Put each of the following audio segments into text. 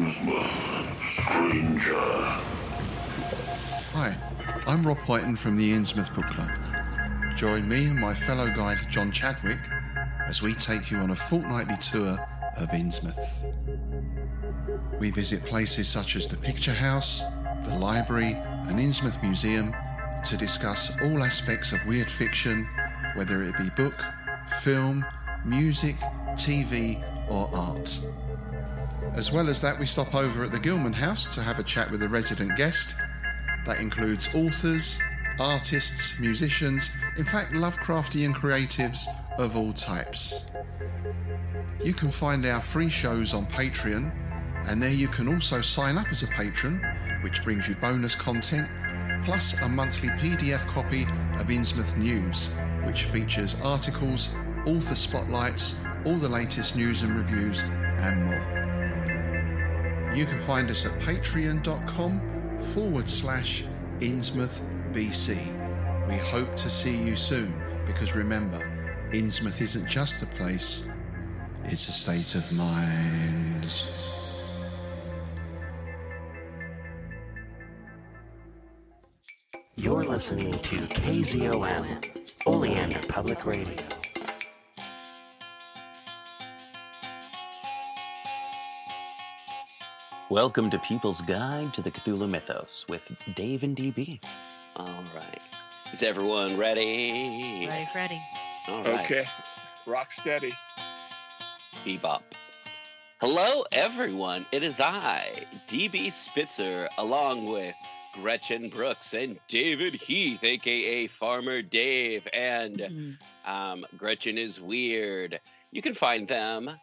Innsmouth, stranger. Hi, I'm Rob Whiten from the Innsmouth Book Club. Join me and my fellow guide John Chadwick as we take you on a fortnightly tour of Innsmouth. We visit places such as the Picture House, the Library and Innsmouth Museum to discuss all aspects of weird fiction, whether it be book, film, music, TV or art. As well as that, we stop over at the Gilman House to have a chat with a resident guest. That includes authors, artists, musicians, in fact Lovecraftian creatives of all types. You can find our free shows on Patreon, and there you can also sign up as a patron, which brings you bonus content, plus a monthly PDF copy of Innsmouth News, which features articles, author spotlights, all the latest news and reviews, and more. You can find us at patreon.com/InnsmouthBC. We hope to see you soon, because remember, Innsmouth isn't just a place, it's a state of mind. You're listening to KZOM, Oleander Public Radio. Welcome to People's Guide to the Cthulhu Mythos with Dave and DB. All right. Is everyone ready? Ready, Freddy. All right. Okay. Rock steady. Bebop. Hello, everyone. It is I, DB Spitzer, along with Gretchen Brooks and David Heath, a.k.a. Farmer Dave. And Gretchen is weird. You can find them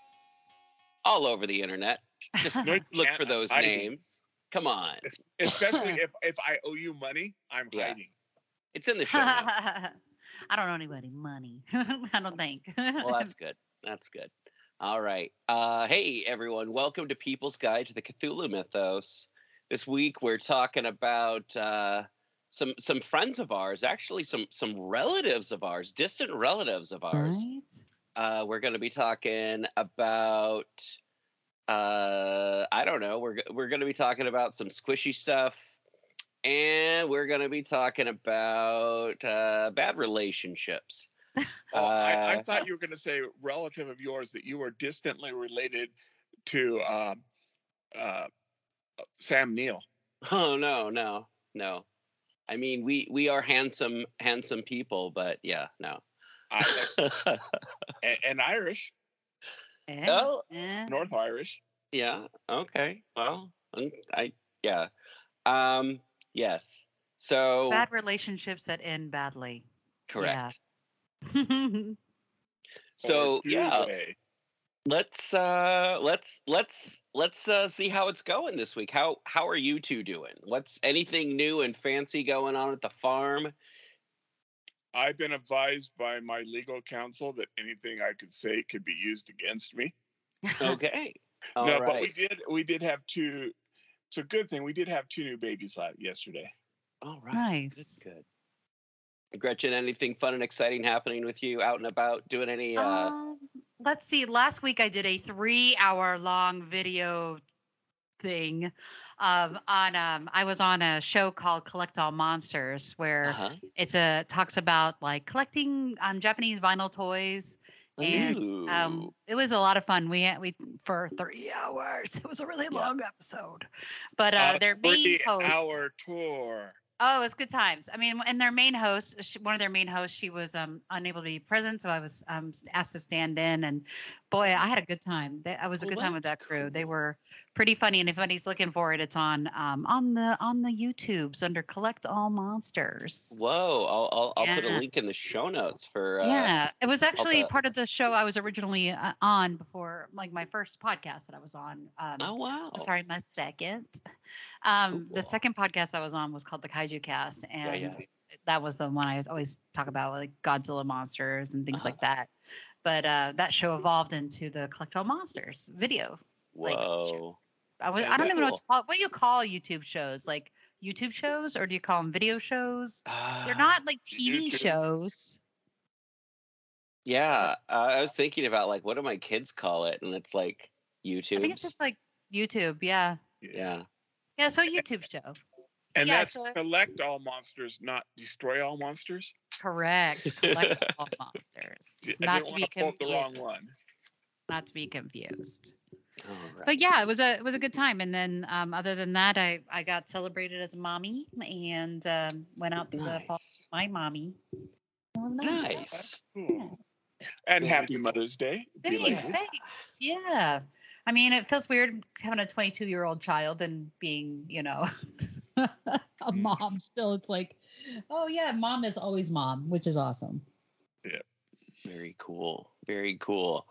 all over the internet. Just look for those names. Come on. Especially if I owe you money, I'm hiding. It's in the show notes. I don't owe anybody money. I don't think. Well, that's good. That's good. All right. Hey, everyone. Welcome to People's Guide to the Cthulhu Mythos. This week we're talking about some friends of ours, actually some relatives of ours, distant relatives of ours. Right. We're going to be talking about I don't know. We're going to be talking about some squishy stuff, and we're going to be talking about bad relationships. I thought you were going to say relative of yours that you were distantly related to Sam Neill. Oh no. I mean, we are handsome people, but yeah, no. And Irish. Oh, North Irish. Yeah. Okay. Well, yes. So bad relationships that end badly. Correct. Yeah. So yeah, let's see how it's going this week. How are you two doing? What's anything new and fancy going on at the farm? I've been advised by my legal counsel that anything I could say could be used against me. Okay. But we did have two. It's a good thing. We did have two new babies yesterday. All right. Nice. Good. Gretchen, anything fun and exciting happening with you out and about? Doing any? Let's see. Last week I did a 3-hour-long video thing. I was on a show called Collect All Monsters, where talks about like collecting Japanese vinyl toys, and it was a lot of fun. We for 3 hours. It was a really long episode, but their main host 3-hour tour. Oh, it was good times. I mean, and their main host, one of their main hosts, she was unable to be present, so I was asked to stand in. And boy, I had a good time. I was a good time with that crew. They were pretty funny. And if anybody's looking for it, it's on the YouTubes under Collect All Monsters. Whoa! I'll put a link in the show notes for. It was actually part of the show I was originally on before, like my first podcast that I was on. Oh wow! Sorry, my second. Cool. The second podcast I was on was called the Kaiju Cast, and that was the one I always talk about, like Godzilla monsters and things like that. But that show evolved into the Collect All Monsters video. Whoa! I don't even know what to call it. What do you call YouTube shows? Like YouTube shows, or do you call them video shows? They're not like TV shows. Yeah, I was thinking about like what do my kids call it, and it's like YouTube. I think it's just like YouTube, yeah. Yeah. Yeah, so YouTube show. And Yeah, that's so- collect all monsters, not destroy all monsters. Correct. Collect all monsters. I Not didn't to want be to quote the wrong confused. one. Not to be confused. All right. But yeah, it was a good time. And then other than that, I got celebrated as a mommy and went out to the ball with my mommy. It was nice. Nice. Cool. And happy Mother's Day. Thanks. Yeah. I mean, it feels weird having a 22-year-old child and being, a mom still. It's like, oh yeah, mom is always mom, which is awesome. Yeah. Very cool. Very cool.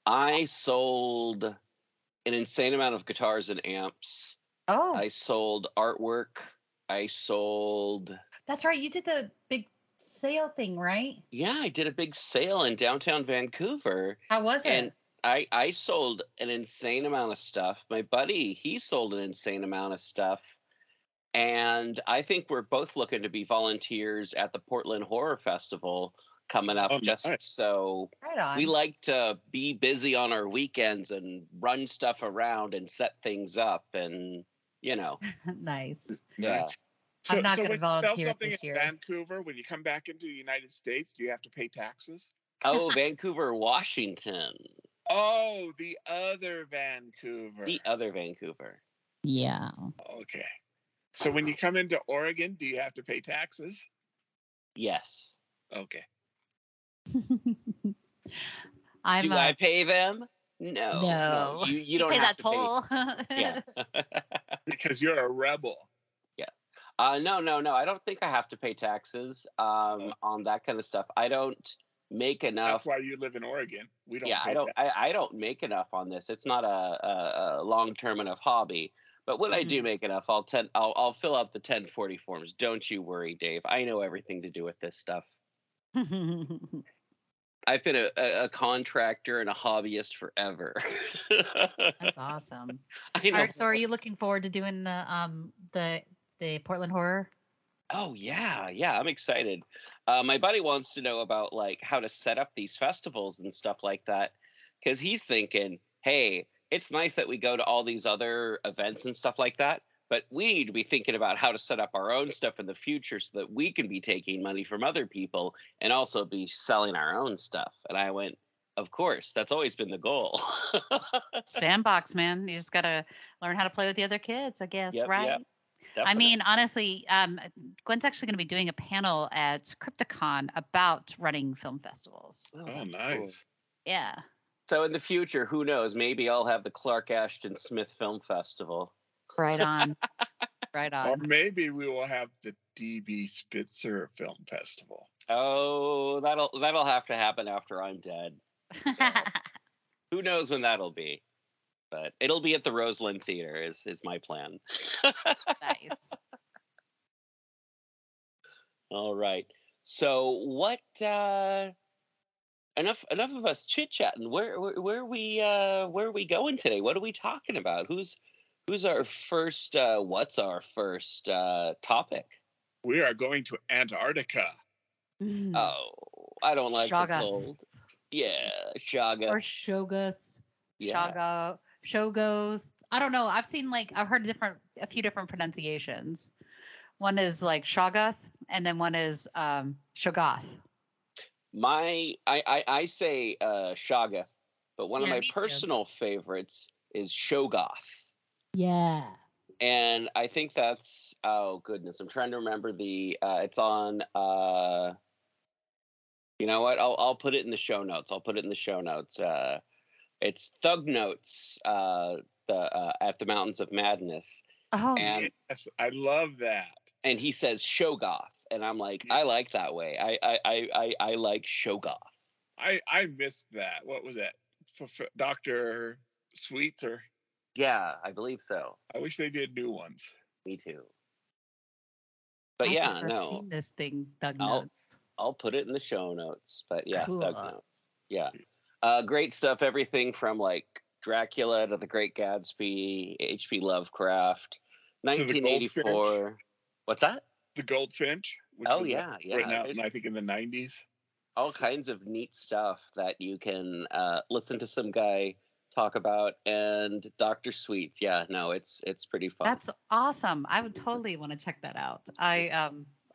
I sold an insane amount of guitars and amps. Oh, I sold artwork. I sold. that's right. You did the big sale thing, right? Yeah, I did a big sale in downtown Vancouver. How was it? And I sold an insane amount of stuff. My buddy, he sold an insane amount of stuff. And I think we're both looking to be volunteers at the Portland Horror Festival coming up. Nice. So Right on. we like to be busy on our weekends and run stuff around and set things up. And, Nice. yeah. So, I'm not so gonna when you sell volunteer something this in year. Vancouver, when you come back into the United States, do you have to pay taxes? Oh, Vancouver, Washington. Oh, the other Vancouver. The other Vancouver. Yeah. Okay. So when you come into Oregon, do you have to pay taxes? Yes. Okay. I'm Do I pay them? No. No. You don't pay have that to toll. Yeah. Because you're a rebel. No. I don't think I have to pay taxes on that kind of stuff. I don't make enough. That's why you live in Oregon. We don't. Yeah, pay I don't make enough on this. It's not a long-term enough hobby. But when I do make enough, I'll fill out the 1040 forms. Don't you worry, Dave. I know everything to do with this stuff. I've been a contractor and a hobbyist forever. That's awesome. I know. All right, so are you looking forward to doing the Portland Horror? Oh yeah, I'm excited. My buddy wants to know about like how to set up these festivals and stuff like that, because he's thinking, hey, it's nice that we go to all these other events and stuff like that, but we need to be thinking about how to set up our own stuff in the future so that we can be taking money from other people and also be selling our own stuff. And I went, of course, that's always been the goal. Sandbox, man. You just gotta learn how to play with the other kids, I guess, Yep, right? yep. I Definitely. mean, honestly, Gwen's actually going to be doing a panel at Crypticon about running film festivals. Oh, that's nice. cool. Yeah. So in the future, who knows? Maybe I'll have the Clark Ashton Smith Film Festival. Right on. Right Or on. maybe we will have the DB Spitzer Film Festival. Oh, that'll have to happen after I'm dead. Who knows when that'll be? But it'll be at the Roseland Theater is my plan. Nice. All right. So what? Enough of us chit chatting. Where are we going today? What are we talking about? Who's our first? What's our first topic? We are going to Antarctica. Oh, I don't like the cold. Shoggoths. Yeah, Shoggoth. Or Shoggoths. Yeah. Shoggoths. I don't know. I've heard a few different pronunciations. One is like Shoggoth, and then one is Shoggoth. I say Shoggoth, but one of Yeah, my me too. personal favorites is Shoggoth. Yeah. And I think that's, oh goodness, I'm trying to remember it's on, you know what, I'll put it in the show notes. It's Thug Notes, at the Mountains of Madness. Oh. And Yes, I love that. and he says Shoggoth, and I'm like, I like that way. I like Shoggoth. I missed that. What was that? Dr. Sweets or? Yeah, I believe so. I wish they did new ones. Me too. But I've yeah, never no, seen this thing, Doug I'll- Notes. I'll put it in the show notes. But yeah, Cool. Thug Note. Yeah, great stuff. Everything from like Dracula to The Great Gatsby, H.P. Lovecraft, the 1984. Goldfinch. What's that? The Goldfinch. Which Oh was yeah. written out, There's I think in the 90s. all kinds of neat stuff that you can listen to some guy talk about, and Dr. Sweets. Yeah, no, it's pretty fun. That's awesome. I would totally want to check that out. I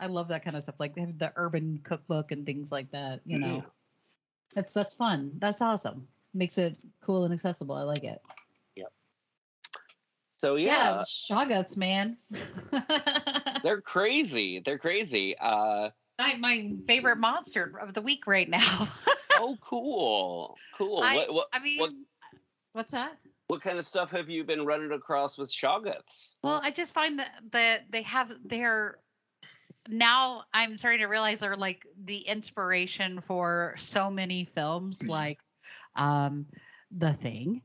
love that kind of stuff, like they have the urban cookbook and things like that. You know, that's fun. That's awesome. Makes it cool and accessible. I like it. Yep. So yeah, Shoggoths, man. They're crazy. They're crazy. My favorite monster of the week right now. Oh, cool. What's that? What kind of stuff have you been running across with Shoggoths? Well, I just find that they're now I'm starting to realize they're like the inspiration for so many films, like The Thing.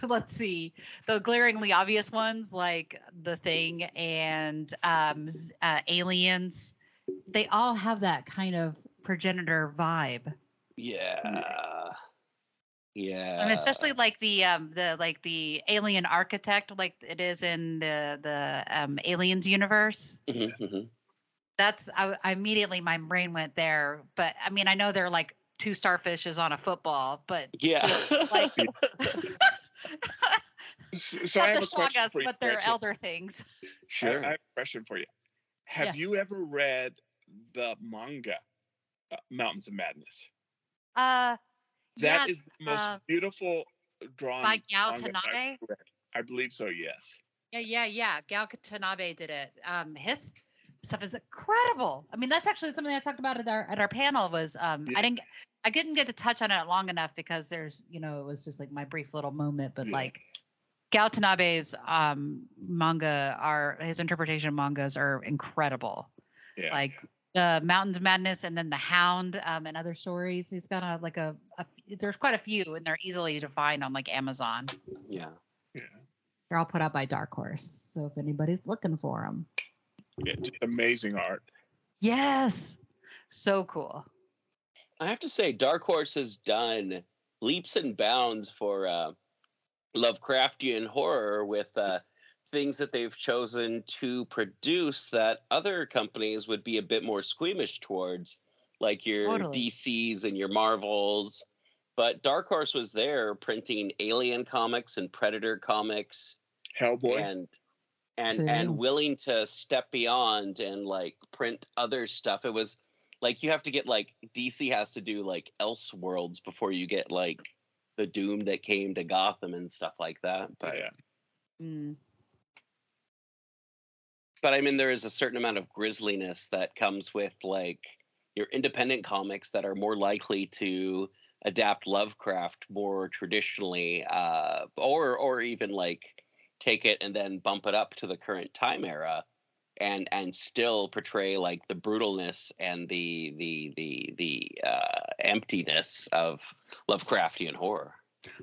Let's see, the glaringly obvious ones like The Thing and Aliens. They all have that kind of progenitor vibe. Yeah. Yeah. And especially like the alien architect, like it is in the Aliens universe. That's I immediately my brain went there. But I mean, I know they're like two starfishes on a football, but still, like so I have a question for you, but they're elder things. Sure. I have a question for you. Have you ever read the manga Mountains of Madness? That is the most beautiful drawn by Gao manga Tanabe. I believe so. Yes. Yeah. Gao Tanabe did it. His stuff is incredible. I mean, that's actually something I talked about at our panel. Was I couldn't get to touch on it long enough because there's it was just like my brief little moment. But like Gao Tanabe's manga, his interpretation of mangas are incredible. Yeah. Like the Mountains of Madness and then the Hound and other stories. He's got there's quite a few and they're easily to find on like Amazon. Yeah. They're all put out by Dark Horse. So if anybody's looking for them. Yeah, just amazing art. Yes. So cool. I have to say Dark Horse has done leaps and bounds for Lovecraftian horror with things that they've chosen to produce that other companies would be a bit more squeamish towards, like your DCs and your Marvels. But Dark Horse was there printing Alien comics and Predator comics, Hellboy, and willing to step beyond and like print other stuff. It was like you have to get like DC has to do like Elseworlds before you get like the Doom that came to Gotham and stuff like that. But But I mean, there is a certain amount of grisliness that comes with like your independent comics that are more likely to adapt Lovecraft more traditionally, or even like take it and then bump it up to the current time era, and still portray like the brutalness and the emptiness of Lovecraftian horror.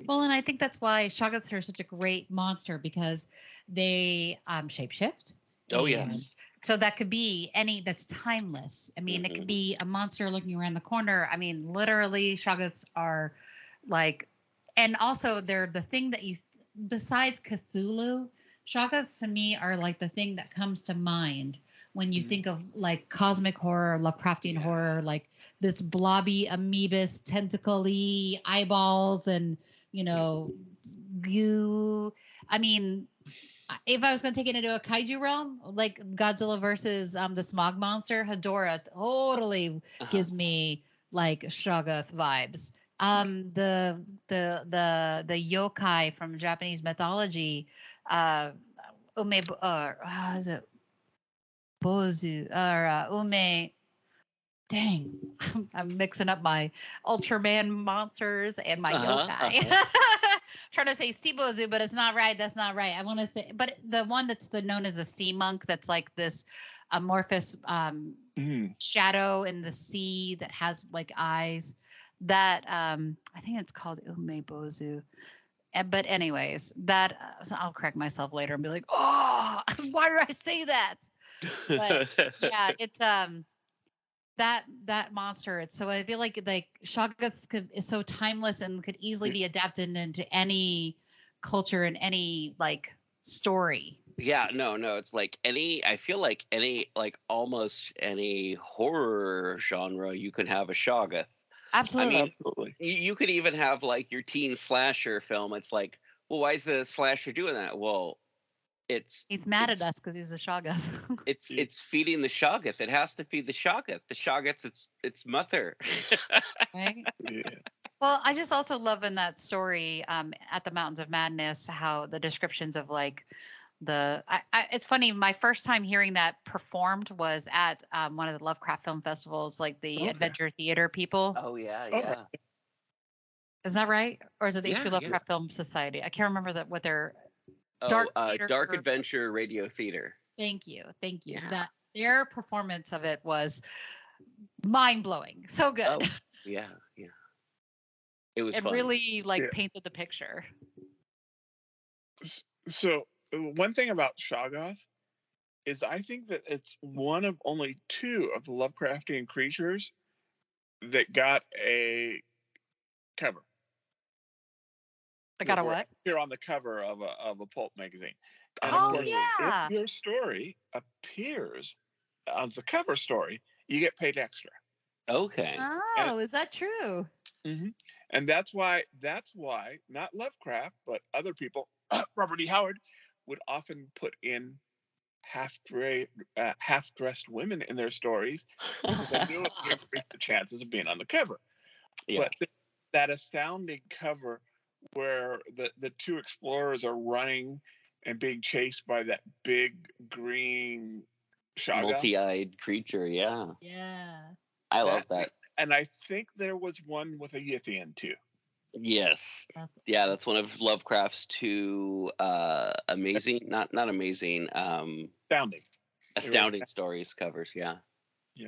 Well, and I think that's why Shoggoths are such a great monster because they shapeshift. Oh, yes. So that could be that's timeless. I mean, it could be a monster looking around the corner. I mean, literally, Shoggoths are like, and also they're the thing that besides Cthulhu, Shoggoths to me are like the thing that comes to mind when you think of like cosmic horror, Lovecraftian horror, like this blobby, amoebus, tentacle-y eyeballs and, goo. I mean, if I was going to take it into a kaiju realm, like Godzilla versus the Smog Monster, Hedorah totally gives me like Shoggoth vibes. The yokai from Japanese mythology, is it Bozu or Ume? Dang, I'm mixing up my Ultraman monsters and my yokai. Trying to say Sibozu, but it's not right. That's not right. I want to say, but the one that's known as the sea monk, that's like this amorphous shadow in the sea that has like eyes. That I think it's called Umebozu. But anyways, that I'll correct myself later and be like, oh, why did I say that? But yeah, it's that monster. It's so I feel like Shoggoths is so timeless and could easily be adapted into any culture and any like story. Yeah, no, it's like I feel like almost any horror genre you can have a Shoggoth. Absolutely. I mean, you could even have like your teen slasher film. It's like, well, why is the slasher doing that? Well, he's mad at us because he's a Shoggoth. it's feeding the Shoggoth. It has to feed the Shoggoth. The Shoggoth's its mother. Right? Yeah. Well, I just also love in that story at the Mountains of Madness how the descriptions of like it's funny. My first time hearing that performed was at one of the Lovecraft film festivals, like the Adventure Theater people. Oh yeah. Is that right? Or is it the HP Lovecraft Film Society? I can't remember what their Dark Adventure Radio Theater. Thank you. Yeah. That their performance of it was mind blowing. So good. Oh, yeah. It was. It fun. really painted the picture. So one thing about Shoggoth is I think that it's one of only 2 of the Lovecraftian creatures that got a cover. They got a what? Here on the cover of a pulp magazine. And if your story appears as a cover story, you get paid extra. Okay. Oh, is that true? Mm-hmm. And that's why not Lovecraft, but other people, Robert E. Howard, would often put in half-dressed women in their stories because they knew it would increase the chances of being on the cover. Yeah. But that astounding cover where the 2 explorers are running and being chased by that big green Shoggoth. Multi-eyed creature, yeah. Yeah. I love that. And I think there was one with a Yithian too. Yes. Yeah, that's one of Lovecraft's 2 amazing, not amazing, astounding stories covers, yeah.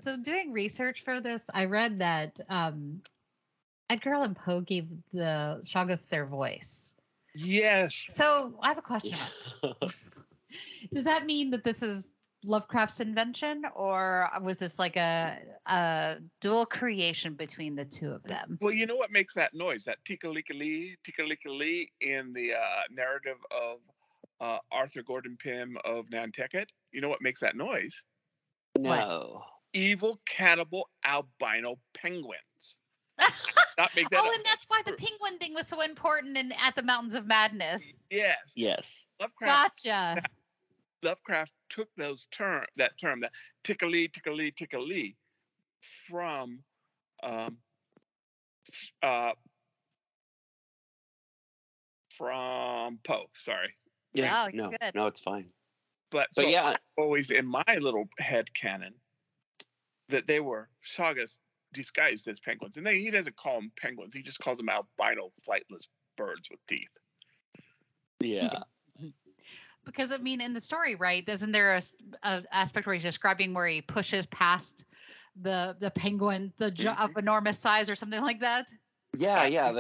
So doing research for this, I read that Edgar Allan Poe gave the Shoggoths their voice. Yes. So I have a question. Does that mean that this is Lovecraft's invention, or was this like a dual creation between the 2 of them? Well, you know what makes that noise? That tika-lika-lee in the narrative of Arthur Gordon Pym of Nantucket. You know what makes that noise? No. What? Evil cannibal albino penguins. Not make that up. And that's why the penguin thing was so important at the Mountains of Madness. Yes. Gotcha. Lovecraft took that term, that tickle-lee, from Poe. Sorry. Yeah. Oh, good. No, it's fine. But yeah, always in my little head canon that they were Shoggoths disguised as penguins, and he doesn't call them penguins; he just calls them albino flightless birds with teeth. Yeah. Because I mean, in the story, right? Isn't there a aspect where he's describing where he pushes past the penguin, of enormous size or something like that? Yeah.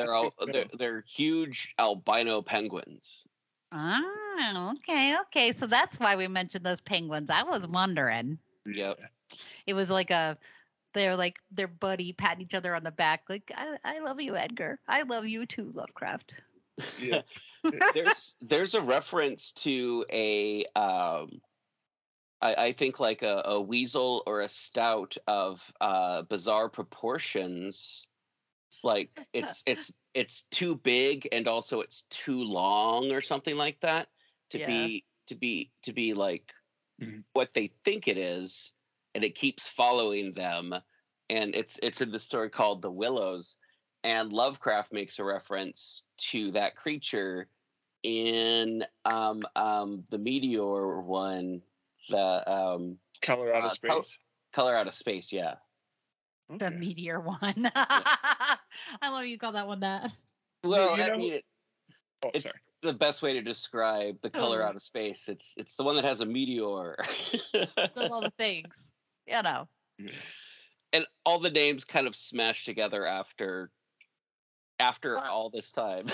They're huge albino penguins. Ah, okay. So that's why we mentioned those penguins. I was wondering. Yep. It was like they're like their buddy patting each other on the back, like I love you, Edgar. I love you too, Lovecraft. Yeah. There's a reference to I think like a weasel or a stoat of bizarre proportions. Like it's too big and also it's too long or something like that to be like what they think it is, and it keeps following them, and it's in the story called The Willows, and Lovecraft makes a reference to that creature in the meteor one, the Color Out of Space. Color Out of Space, yeah. The meteor one. I love you call that one that. Well, I mean, it's the best way to describe the color out of space. It's the one that has a meteor. Does all the things, you know. And all the names kind of smashed together after all this time.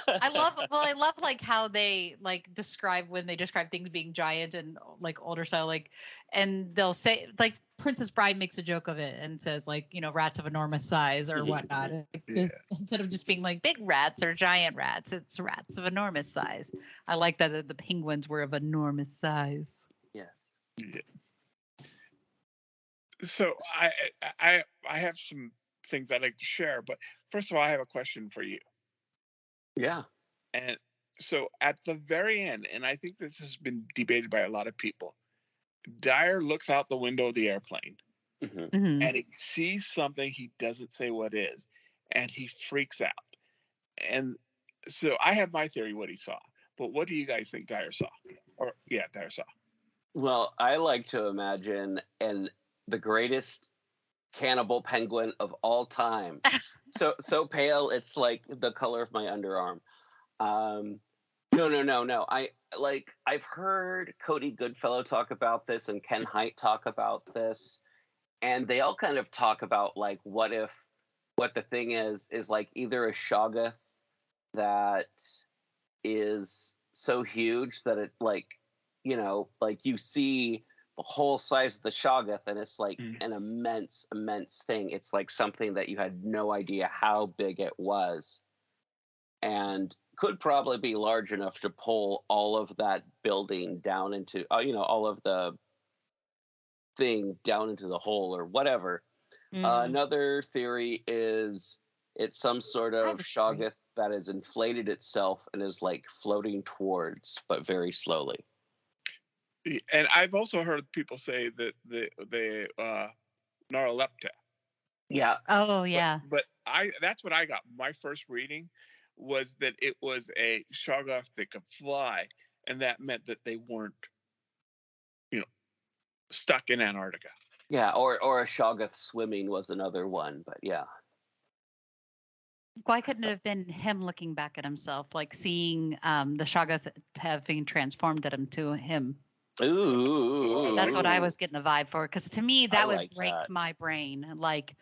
I love like how they like describe when they describe things being giant and like older style, like, and they'll say like Princess Bride makes a joke of it and says like, you know, rats of enormous size or whatnot. Instead of just being like big rats or giant rats, it's rats of enormous size. I like that the penguins were of enormous size. Yes. Yeah. So I have some things I'd like to share. But first of all, I have a question for you. Yeah. And so at the very end, and I think this has been debated by a lot of people, Dyer looks out the window of the airplane and he sees something, he doesn't say what is, and he freaks out. And so I have my theory what he saw, but what do you guys think Dyer saw? Dyer saw. Well, I like to imagine the greatest cannibal penguin of all time. so pale it's like the color of my underarm. No. I've heard Cody Goodfellow talk about this and Ken Hite talk about this, and they all kind of talk about like what the thing is like either a Shoggoth that is so huge that it like, you know, like you see the whole size of the Shoggoth and it's like an immense thing. It's like something that you had no idea how big it was, and could probably be large enough to pull all of that building down into, all of the thing down into the hole or whatever. Another theory is it's some sort of Shoggoth that has inflated itself and is like floating towards, but very slowly. And I've also heard people say that the Noroi. Yeah. Oh yeah. But that's what I got. My first reading was that it was a Shoggoth that could fly, and that meant that they weren't, stuck in Antarctica. Yeah, or a Shoggoth swimming was another one, but yeah. Why couldn't it have been him looking back at himself, like seeing the Shoggoth having transformed to him? Ooh. That's what I was getting the vibe for, because to me that would break that. my brain. Like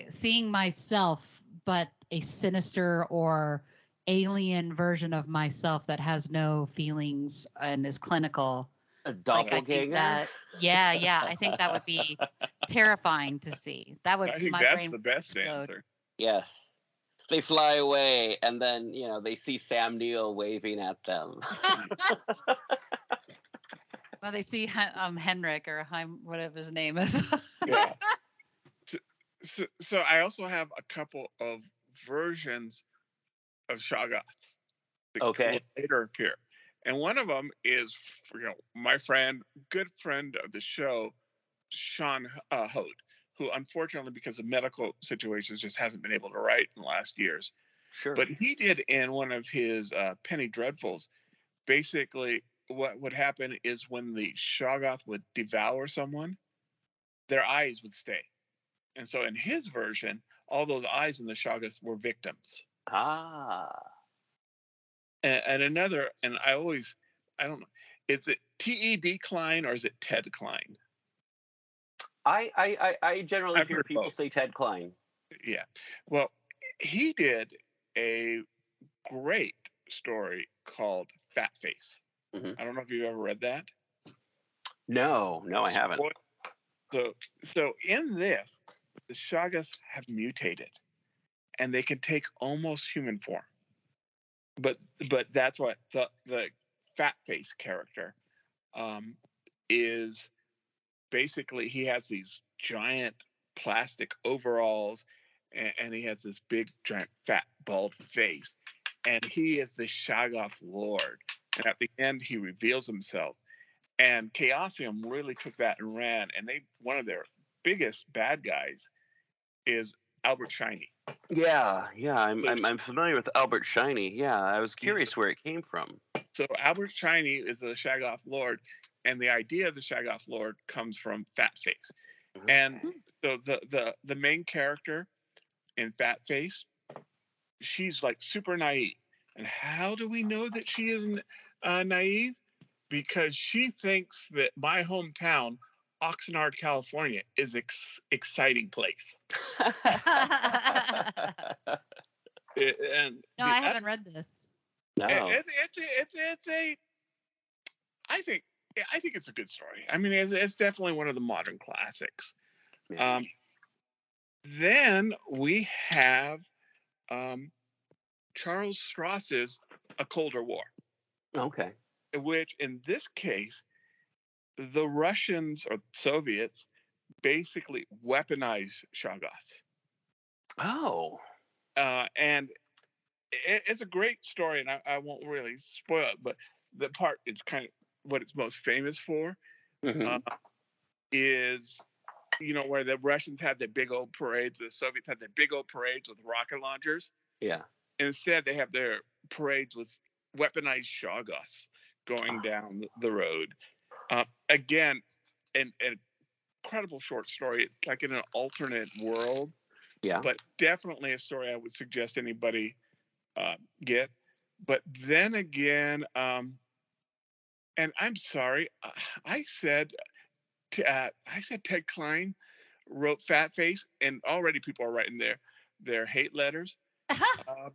seeing myself, but a sinister or alien version of myself that has no feelings and is clinical. A doppelganger? I think that would be terrifying to see. That would. I think that's the best answer. Yes. They fly away, and then, they see Sam Neill waving at them. Well, they see Henrik or whatever his name is. Yeah. So I also have a couple of versions of Shoggoth that will later appear. And one of them is, my good friend of the show, Sean Hote, who unfortunately, because of medical situations, just hasn't been able to write in the last years. Sure. But he did in one of his Penny Dreadfuls, basically what would happen is when the Shoggoth would devour someone, their eyes would stay. And so in his version, all those eyes in the Shoggoth were victims. Ah. And another, and I don't know, is it T-E-D Klein or is it Ted Klein? I generally hear people say Ted Klein. Yeah. Well, he did a great story called Fat Face. I don't know if you've ever read that. No, I haven't. So in this, the Shoggoths have mutated, and they can take almost human form. But that's what the Fat Face character is. Basically, he has these giant plastic overalls, and he has this big, giant, fat, bald face, and he is the Shoggoth Lord. And at the end, he reveals himself. And Chaosium really took that and ran. And one of their biggest bad guys is Albert Shiny. Yeah. I'm familiar with Albert Shiny. Yeah, I was curious where it came from. So Albert Shiny is the Shoggoth Lord, and the idea of the Shoggoth Lord comes from Fat Face. And so the main character in Fat Face, she's like super naive. And how do we know that she isn't naive? Because she thinks that my hometown, Oxnard, California, is exciting place. I haven't read this. No. It's a. I think it's a good story. I mean, it's definitely one of the modern classics. Nice. Then we have Charles Stross's A Colder War. Okay. Which, in this case, the Russians or Soviets basically weaponized Shoggoths. Oh. And it's a great story, and I won't really spoil it, but the part it's kind of what it's most famous for is, where the Russians had the big old parades, the Soviets had the big old parades with rocket launchers. Yeah. Instead, they have their parades with weaponized Shoggoths going down the road. Again, an incredible short story. It's like in an alternate world. Yeah. But definitely a story I would suggest anybody get. But then again, and I'm sorry, I said Ted Klein wrote Fat Face, and already people are writing their hate letters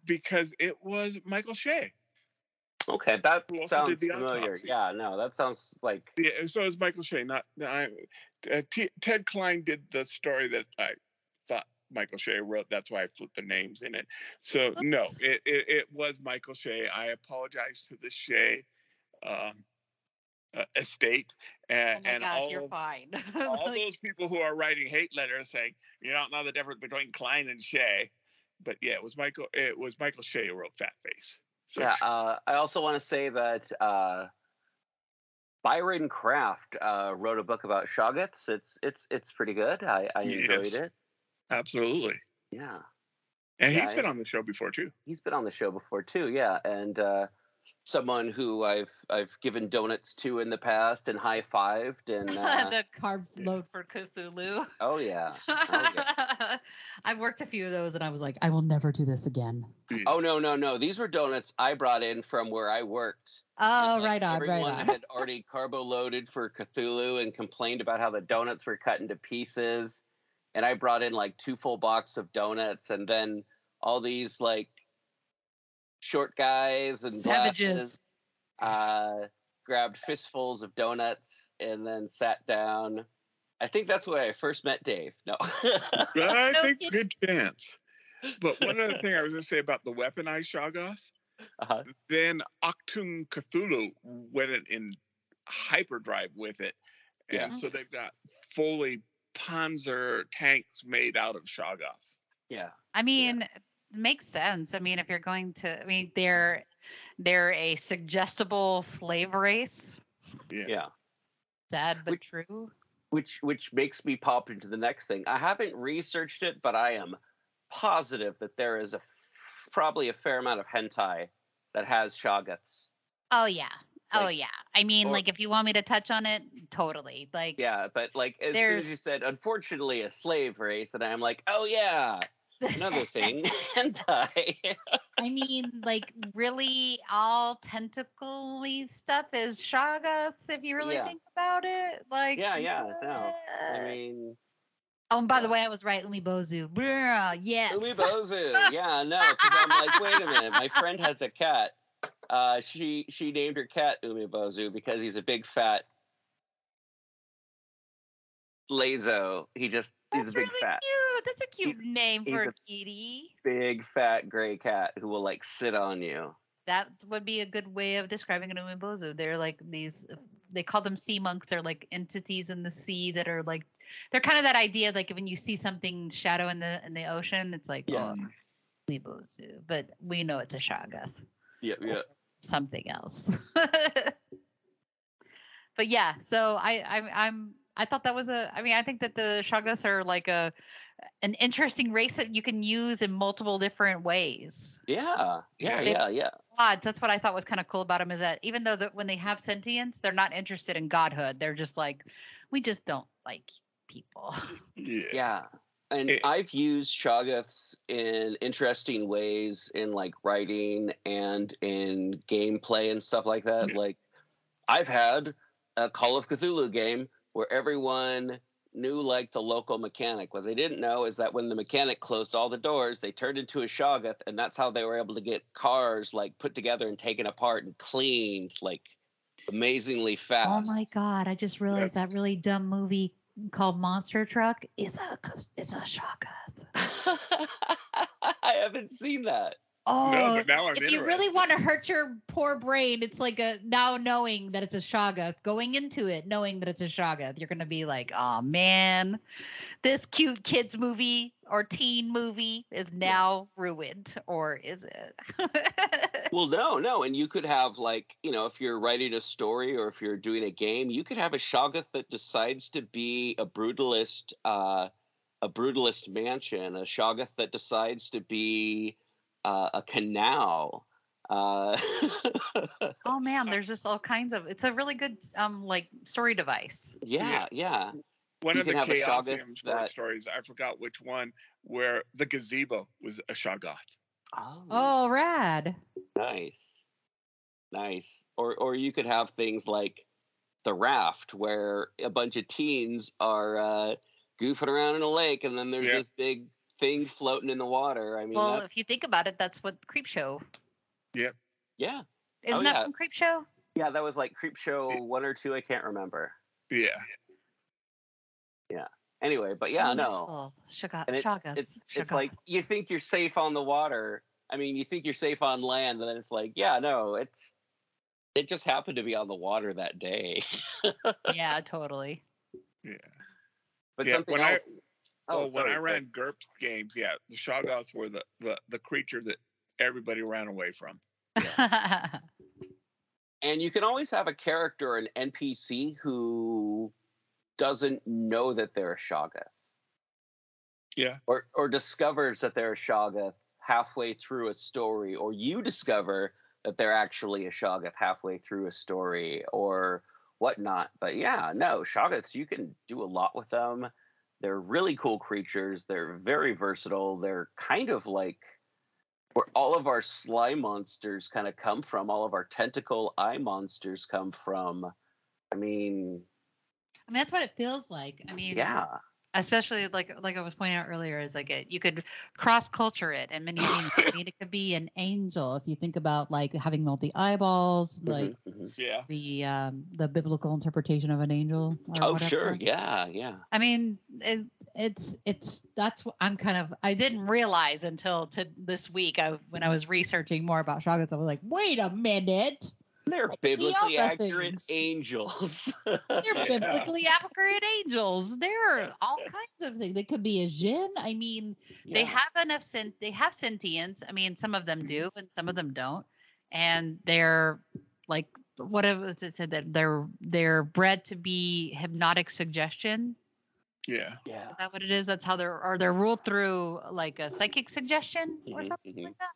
because it was Michael Shea. Okay, that sounds the familiar. Autopsy. Yeah, no, that sounds like. Yeah, so is Michael Shea. Ted Klein did the story that I thought Michael Shea wrote. That's why I flipped the names in it. So no, it was Michael Shea. I apologize to the Shea estate and gosh, all you're fine. all those people who are writing hate letters saying you don't know the difference between Klein and Shea. But yeah, it was Michael Shea who wrote Fat Face. So, Yeah, I also want to say that Byron Kraft wrote a book about Shoggoths. It's pretty good. I enjoyed it. Absolutely. Yeah. And he's been on the show before too. He's been on the show before too. Yeah, and someone who I've given donuts to in the past and high fived and the carb load for Cthulhu. Oh yeah. I've worked a few of those, and I was like, I will never do this again. Oh no! These were donuts I brought in from where I worked. Oh, right on. Everyone had already carbo loaded for Cthulhu and complained about how the donuts were cut into pieces, and I brought in like 2 full boxes of donuts, and then all these like short guys and savages grabbed fistfuls of donuts and then sat down. I think that's where I first met Dave. No. I think good chance. But one other thing I was going to say about the weaponized Shoggoths, then Achtung Cthulhu went in hyperdrive with it. And so they've got fully Panzer tanks made out of Shoggoths. Yeah. I mean, it makes sense. I mean, if you're going to, they're a suggestible slave race. Yeah. Sad but true. Which makes me pop into the next thing. I haven't researched it, but I am positive that there is probably a fair amount of hentai that has Shoggoths. Oh yeah. I mean, like, if you want me to touch on it, totally. Like, yeah, but like as soon as you said, unfortunately, a slave race, and I'm like, oh yeah, another thing, hentai. I mean, like, really, all tentacle-y stuff is Shoggoths, if you really think about it. Like, no. I mean. Oh, and by the way, I was right. Umibozu. Yes. Umibozu. Yeah, no, because I'm like, wait a minute. My friend has a cat. She named her cat Umibozu because he's a big fat lazo. He's a big really fat. Cute. That's a cute name for a kitty. Big fat gray cat who will like sit on you. That would be a good way of describing an Umibozu. They're like these. They call them sea monks. They're like entities in the sea that are like. They're kind of that idea, like when you see something shadow in the ocean, it's like, oh, Umibozu, but we know it's a Shoggoth. Yeah. Something else. But yeah, so I thought that was I think that the Shoggoths are like an interesting race that you can use in multiple different ways. Yeah. That's what I thought was kind of cool about them, is that even though when they have sentience, they're not interested in godhood. They're just like, we just don't like people. Yeah. And I've used Shoggoths in interesting ways in like writing and in gameplay and stuff like that. Like I've had a Call of Cthulhu game where everyone knew like the local mechanic. What they didn't know is that when the mechanic closed all the doors, they turned into a Shoggoth, and that's how they were able to get cars like put together and taken apart and cleaned like amazingly fast. Oh my God. I just realized that really dumb movie called Monster Truck is a Shoggoth. I haven't seen that. Oh, but now I'm if you really want to hurt your poor brain, it's like now knowing that it's a Shoggoth, going into it knowing that it's a Shoggoth, you're gonna be like, oh man, this cute kids movie or teen movie is now ruined, or is it? Well, no, and you could have like, if you're writing a story or if you're doing a game, you could have a Shoggoth that decides to be a brutalist mansion, a Shoggoth that decides to be a canal. Oh man, there's just all kinds of. It's a really good like story device. Yeah. One You of the can have a Chaosium Shoggoth short stories, I forgot which one, where the gazebo was a Shoggoth. Oh, rad. Nice. Or you could have things like the raft, where a bunch of teens are goofing around in a lake, and then there's this big thing floating in the water. I mean, well, if you think about it, that's what Creepshow. Yep. Yeah. Isn't that from Creepshow? Yeah, that was like Creepshow 1 or 2. I can't remember. Yeah. Anyway, but So no. useful. It's like you think you're safe on the water. I mean, you think you're safe on land, and then it's like, it just happened to be on the water that day. Yeah, totally. Yeah. But something else. When I ran GURPS games, the Shoggoths were the creature that everybody ran away from. And you can always have a character, an NPC, who doesn't know that they're a Shoggoth. Yeah. Or discovers that they're a Shoggoth halfway through a story, or you discover that they're actually a Shoggoth halfway through a story, or whatnot. But Shoggoths, you can do a lot with them. They're really cool creatures. They're very versatile. They're kind of like where all of our slime monsters kind of come from. All of our tentacle eye monsters come from. I mean, that's what it feels like. I mean, especially like I was pointing out earlier, is like you could cross culture it and many things. I mean, it could be an angel if you think about like having multi eyeballs, like the biblical interpretation of an angel. Or whatever. Sure, yeah. I mean, it's that's what I'm kind of. I didn't realize until this week when I was researching more about Shoggoths. I was like, wait a minute. They're biblically accurate angels. They're biblically accurate angels. There are all kinds of things. They could be a djinn. I mean, they have enough they have sentience. I mean, some of them do, and some of them don't. And they're like, what was it said that they're bred to be hypnotic suggestion. Yeah. Is that what it is? That's how they're ruled through like a psychic suggestion or something like that.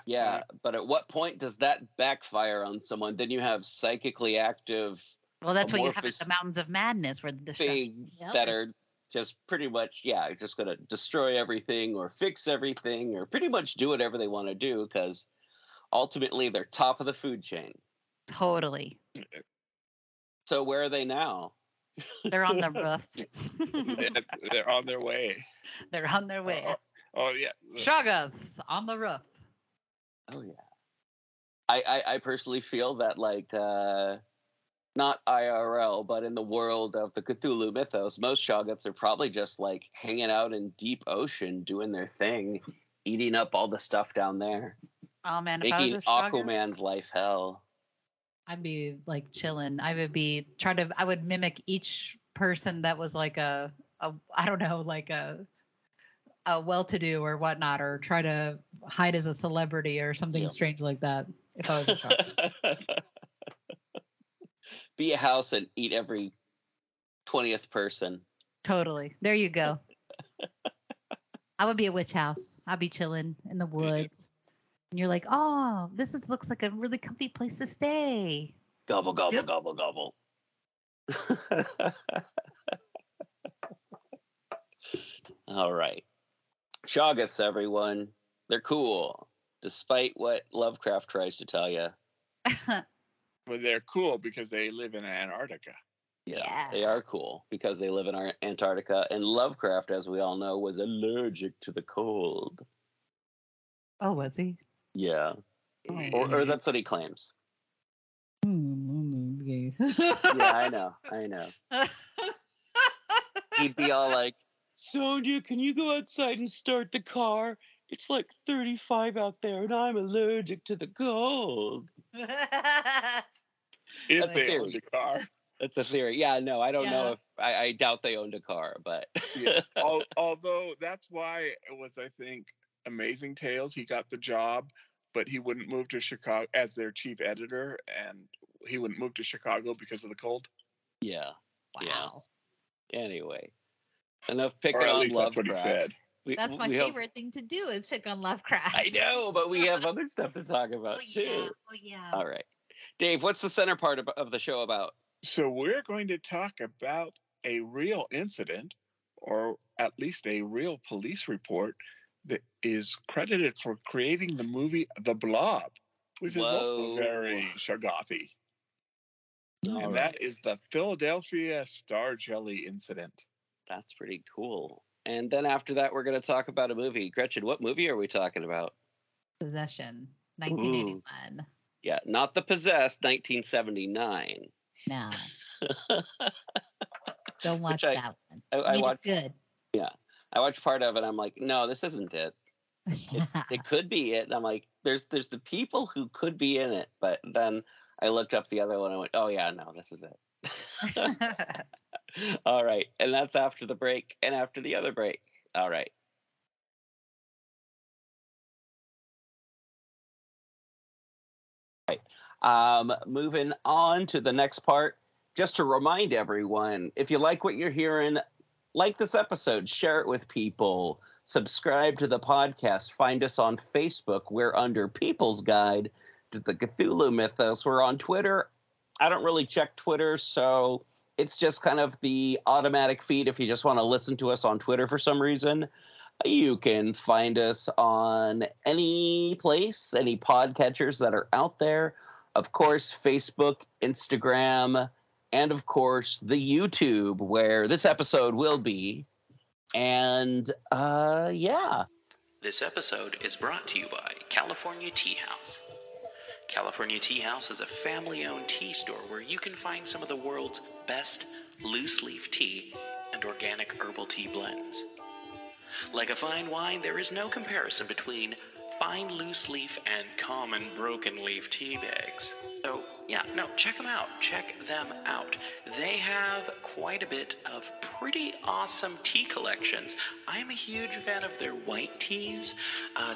Yeah, but at what point does that backfire on someone? Then you have psychically active. Well, that's what you have at the Mountains of Madness, where the things that are just pretty much, just going to destroy everything or fix everything or pretty much do whatever they want to do because ultimately they're top of the food chain. Totally. So where are they now? They're on the roof. They're on their way. They're on their way. Oh yeah. Shoggoths on the roof. Oh yeah. I personally feel that like not IRL, but in the world of the Cthulhu mythos, most Shoggoths are probably just like hanging out in deep ocean, doing their thing, eating up all the stuff down there. Oh man, if making I was a Shoggoth, Aquaman's life hell. I'd be like chilling. I would mimic each person that was like a I don't know, like a well-to-do or whatnot, or try to hide as a celebrity or something strange like that. If I was a Shoggoth. Be a house and eat every 20th person. Totally. There you go. I would be a witch house. I'd be chilling in the woods. And you're like, oh, looks like a really comfy place to stay. Gobble, gobble, gobble, gobble. All right. Shoggoths, everyone. They're cool, despite what Lovecraft tries to tell you. Well, they're cool because they live in Antarctica. Yeah, they are cool because they live in Antarctica. And Lovecraft, as we all know, was allergic to the cold. Oh, was he? Yeah. Or that's what he claims. Yeah, I know. He'd be all like, Sonia, can you go outside and start the car? It's like 35 out there, and I'm allergic to the cold. If they owned a car. That's a theory. Yeah, no, I don't know if I doubt they owned a car, but yeah. Although that's why it was, I think, Amazing Tales. He got the job, but he wouldn't move to Chicago as their chief editor, and he wouldn't move to Chicago because of the cold. Yeah. Wow. Yeah. Anyway, enough picking or at on least Lovecraft. That's what he said. That's my favorite thing to do is pick on Lovecraft. I know, but we have other stuff to talk about too. Oh yeah. All right, Dave, what's the center part of the show about? So we're going to talk about a real incident, or at least a real police report that is credited for creating the movie The Blob, which is also very Shoggothy. And that is the Philadelphia Star Jelly incident. That's pretty cool. And then after that, we're going to talk about a movie. Gretchen, what movie are we talking about? Possession, 1981. Ooh. Yeah, not The Possessed, 1979. No. Don't watch that one. I mean, it's good. Yeah. I watched part of it. I'm like, no, this isn't it. It could be it. And I'm like, there's the people who could be in it. But then I looked up the other one and I went, oh, yeah, no, this is it. All right. And that's after the break and after the other break. All right. Moving on to the next part, just to remind everyone, if you like what you're hearing, like this episode, share it with people, subscribe to the podcast, find us on Facebook. We're under People's Guide to the Cthulhu Mythos. We're on Twitter. I don't really check Twitter, so it's just kind of the automatic feed if you just want to listen to us on Twitter for some reason. You can find us on any place, any podcatchers that are out there. Of course, Facebook, Instagram, and of course, the YouTube, where this episode will be. And, yeah. This episode is brought to you by California Tea House. California Tea House is a family-owned tea store where you can find some of the world's best loose-leaf tea and organic herbal tea blends. Like a fine wine, there is no comparison between fine loose leaf and common broken leaf tea bags. So, yeah, no, check them out. Check them out. They have quite a bit of pretty awesome tea collections. I'm a huge fan of their white teas.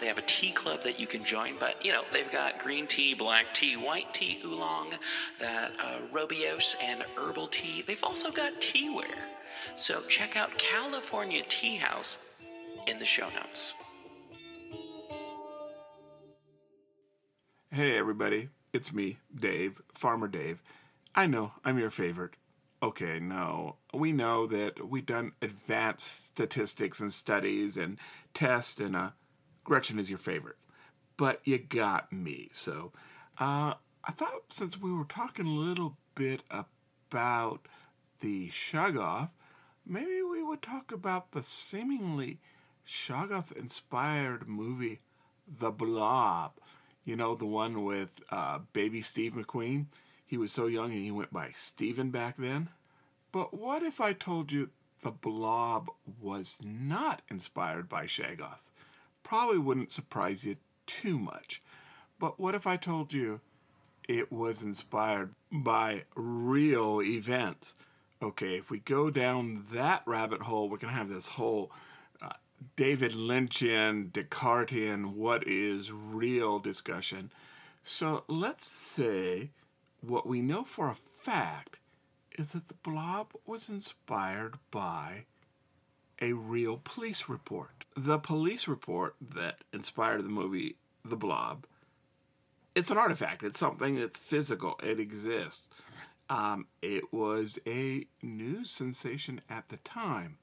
They have a tea club that you can join, but, you know, they've got green tea, black tea, white tea, oolong, that Robios, and herbal tea. They've also got teaware. So check out California Tea House in the show notes. Hey everybody, it's me, Dave, Farmer Dave. I know, I'm your favorite. Okay, no, we know that we've done advanced statistics and studies and tests, and Gretchen is your favorite. But you got me, so I thought since we were talking a little bit about the Shoggoth, maybe we would talk about the seemingly Shoggoth-inspired movie, The Blob. You know, the one with baby Steve McQueen? He was so young and he went by Steven back then. But what if I told you The Blob was not inspired by Shoggoth? Probably wouldn't surprise you too much. But what if I told you it was inspired by real events? Okay, if we go down that rabbit hole, we're going to have this whole David Lynchian, Descartesian, what is real discussion. So let's say what we know for a fact is that the Blob was inspired by a real police report. The police report that inspired the movie The Blob, it's an artifact. It's something that's physical. It exists. It was a news sensation at the time.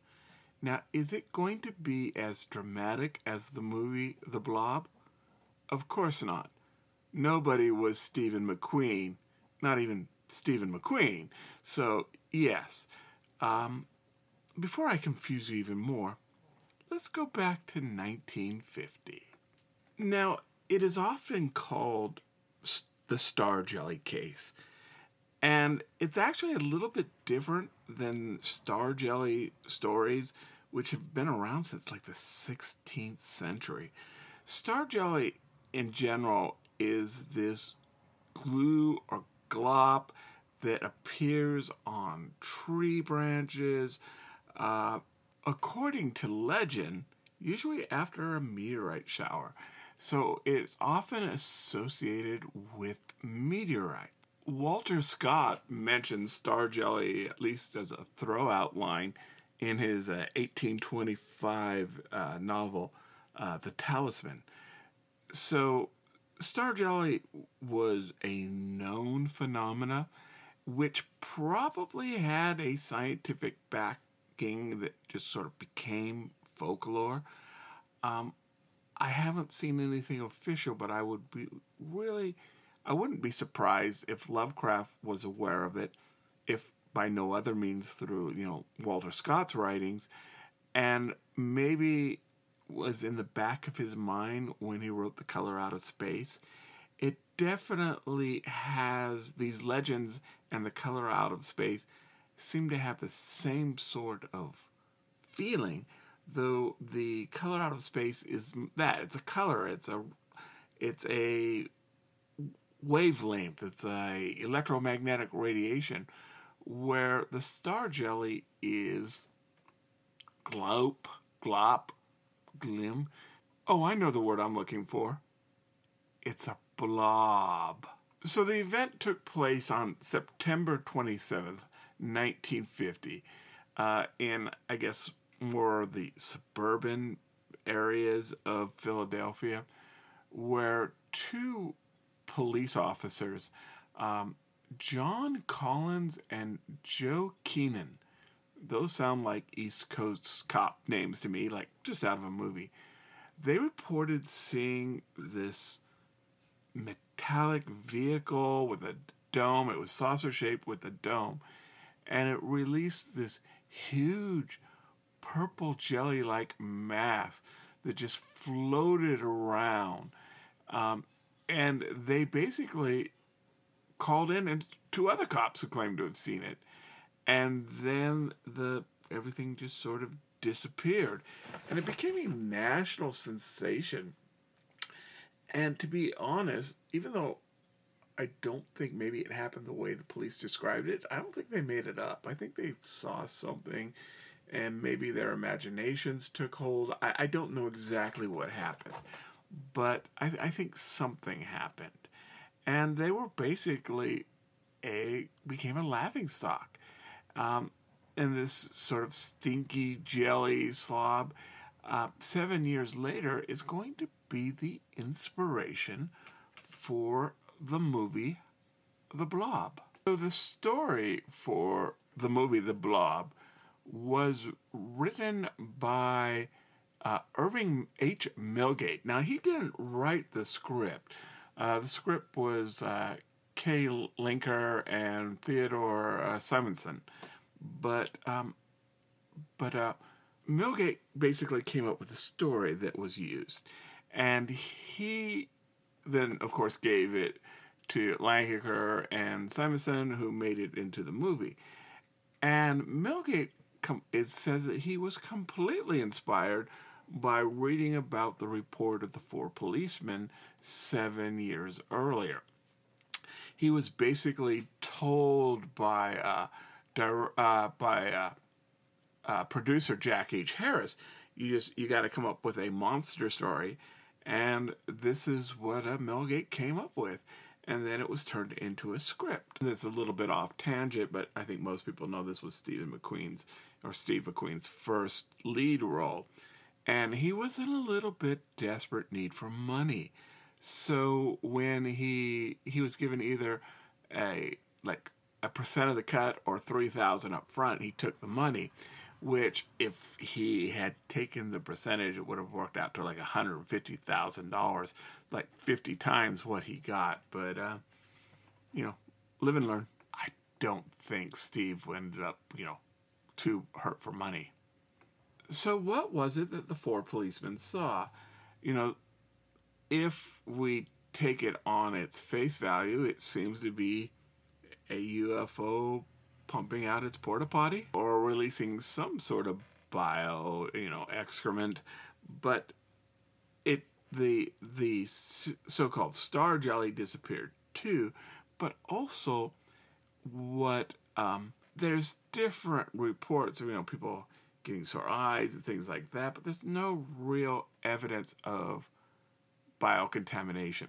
Now, is it going to be as dramatic as the movie The Blob? Of course not. Nobody was Stephen McQueen, not even Stephen McQueen. So, yes. Before I confuse you even more, let's go back to 1950. Now, it is often called the Star Jelly case. And it's actually a little bit different than Star Jelly stories, which have been around since like the 16th century. Star jelly in general is this glue or glop that appears on tree branches, according to legend, usually after a meteorite shower. So it's often associated with meteorite. Walter Scott mentions star jelly, at least as a throwout line, in his 1825 novel, The Talisman. So star jelly was a known phenomena which probably had a scientific backing that just sort of became folklore. I haven't seen anything official, but I wouldn't be surprised if Lovecraft was aware of it, if by no other means through, Walter Scott's writings, and maybe was in the back of his mind when he wrote The Color Out of Space. It definitely has these legends, and The Color Out of Space seem to have the same sort of feeling, though The Color Out of Space is that it's a color, it's a wavelength, it's a electromagnetic radiation, where the star jelly is glop, glim. Oh, I know the word I'm looking for. It's a blob. So the event took place on September 27th, 1950, in, I guess, more the suburban areas of Philadelphia, where two police officers, John Collins and Joe Keenan, those sound like East Coast cop names to me, like just out of a movie. They reported seeing this metallic vehicle with a dome. It was saucer-shaped with a dome, and it released this huge purple jelly-like mass that just floated around. And they basically called in and two other cops who claimed to have seen it. And then everything just sort of disappeared. And it became a national sensation. And to be honest, even though I don't think maybe it happened the way the police described it, I don't think they made it up. I think they saw something and maybe their imaginations took hold. I don't know exactly what happened, but I think something happened. And they were basically became a laughingstock. And this sort of stinky jelly slob, 7 years later, is going to be the inspiration for the movie The Blob. So the story for the movie The Blob was written by Irving H. Millgate. Now, he didn't write the script. The script was Kay Linker and Theodore Simonson. But Millgate basically came up with a story that was used. And he then, of course, gave it to Lankiker and Simonson, who made it into the movie. And Millgate it says that he was completely inspired by reading about the report of the four policemen 7 years earlier. He was basically told by producer Jack H. Harris, you got to come up with a monster story, and this is what Millgate came up with. And then it was turned into a script. And it's a little bit off tangent, but I think most people know this was Steve McQueen's first lead role. And he was in a little bit desperate need for money. So when he was given either a percent of the cut or $3,000 up front, he took the money, which if he had taken the percentage, it would have worked out to like $150,000, like 50 times what he got. But, live and learn. I don't think Steve ended up, too hurt for money. So what was it that the four policemen saw? If we take it on its face value, it seems to be a UFO pumping out its porta potty or releasing some sort of excrement, but it the so-called star jelly disappeared too, but also what there's different reports of people getting sore eyes and things like that, but there's no real evidence of biocontamination.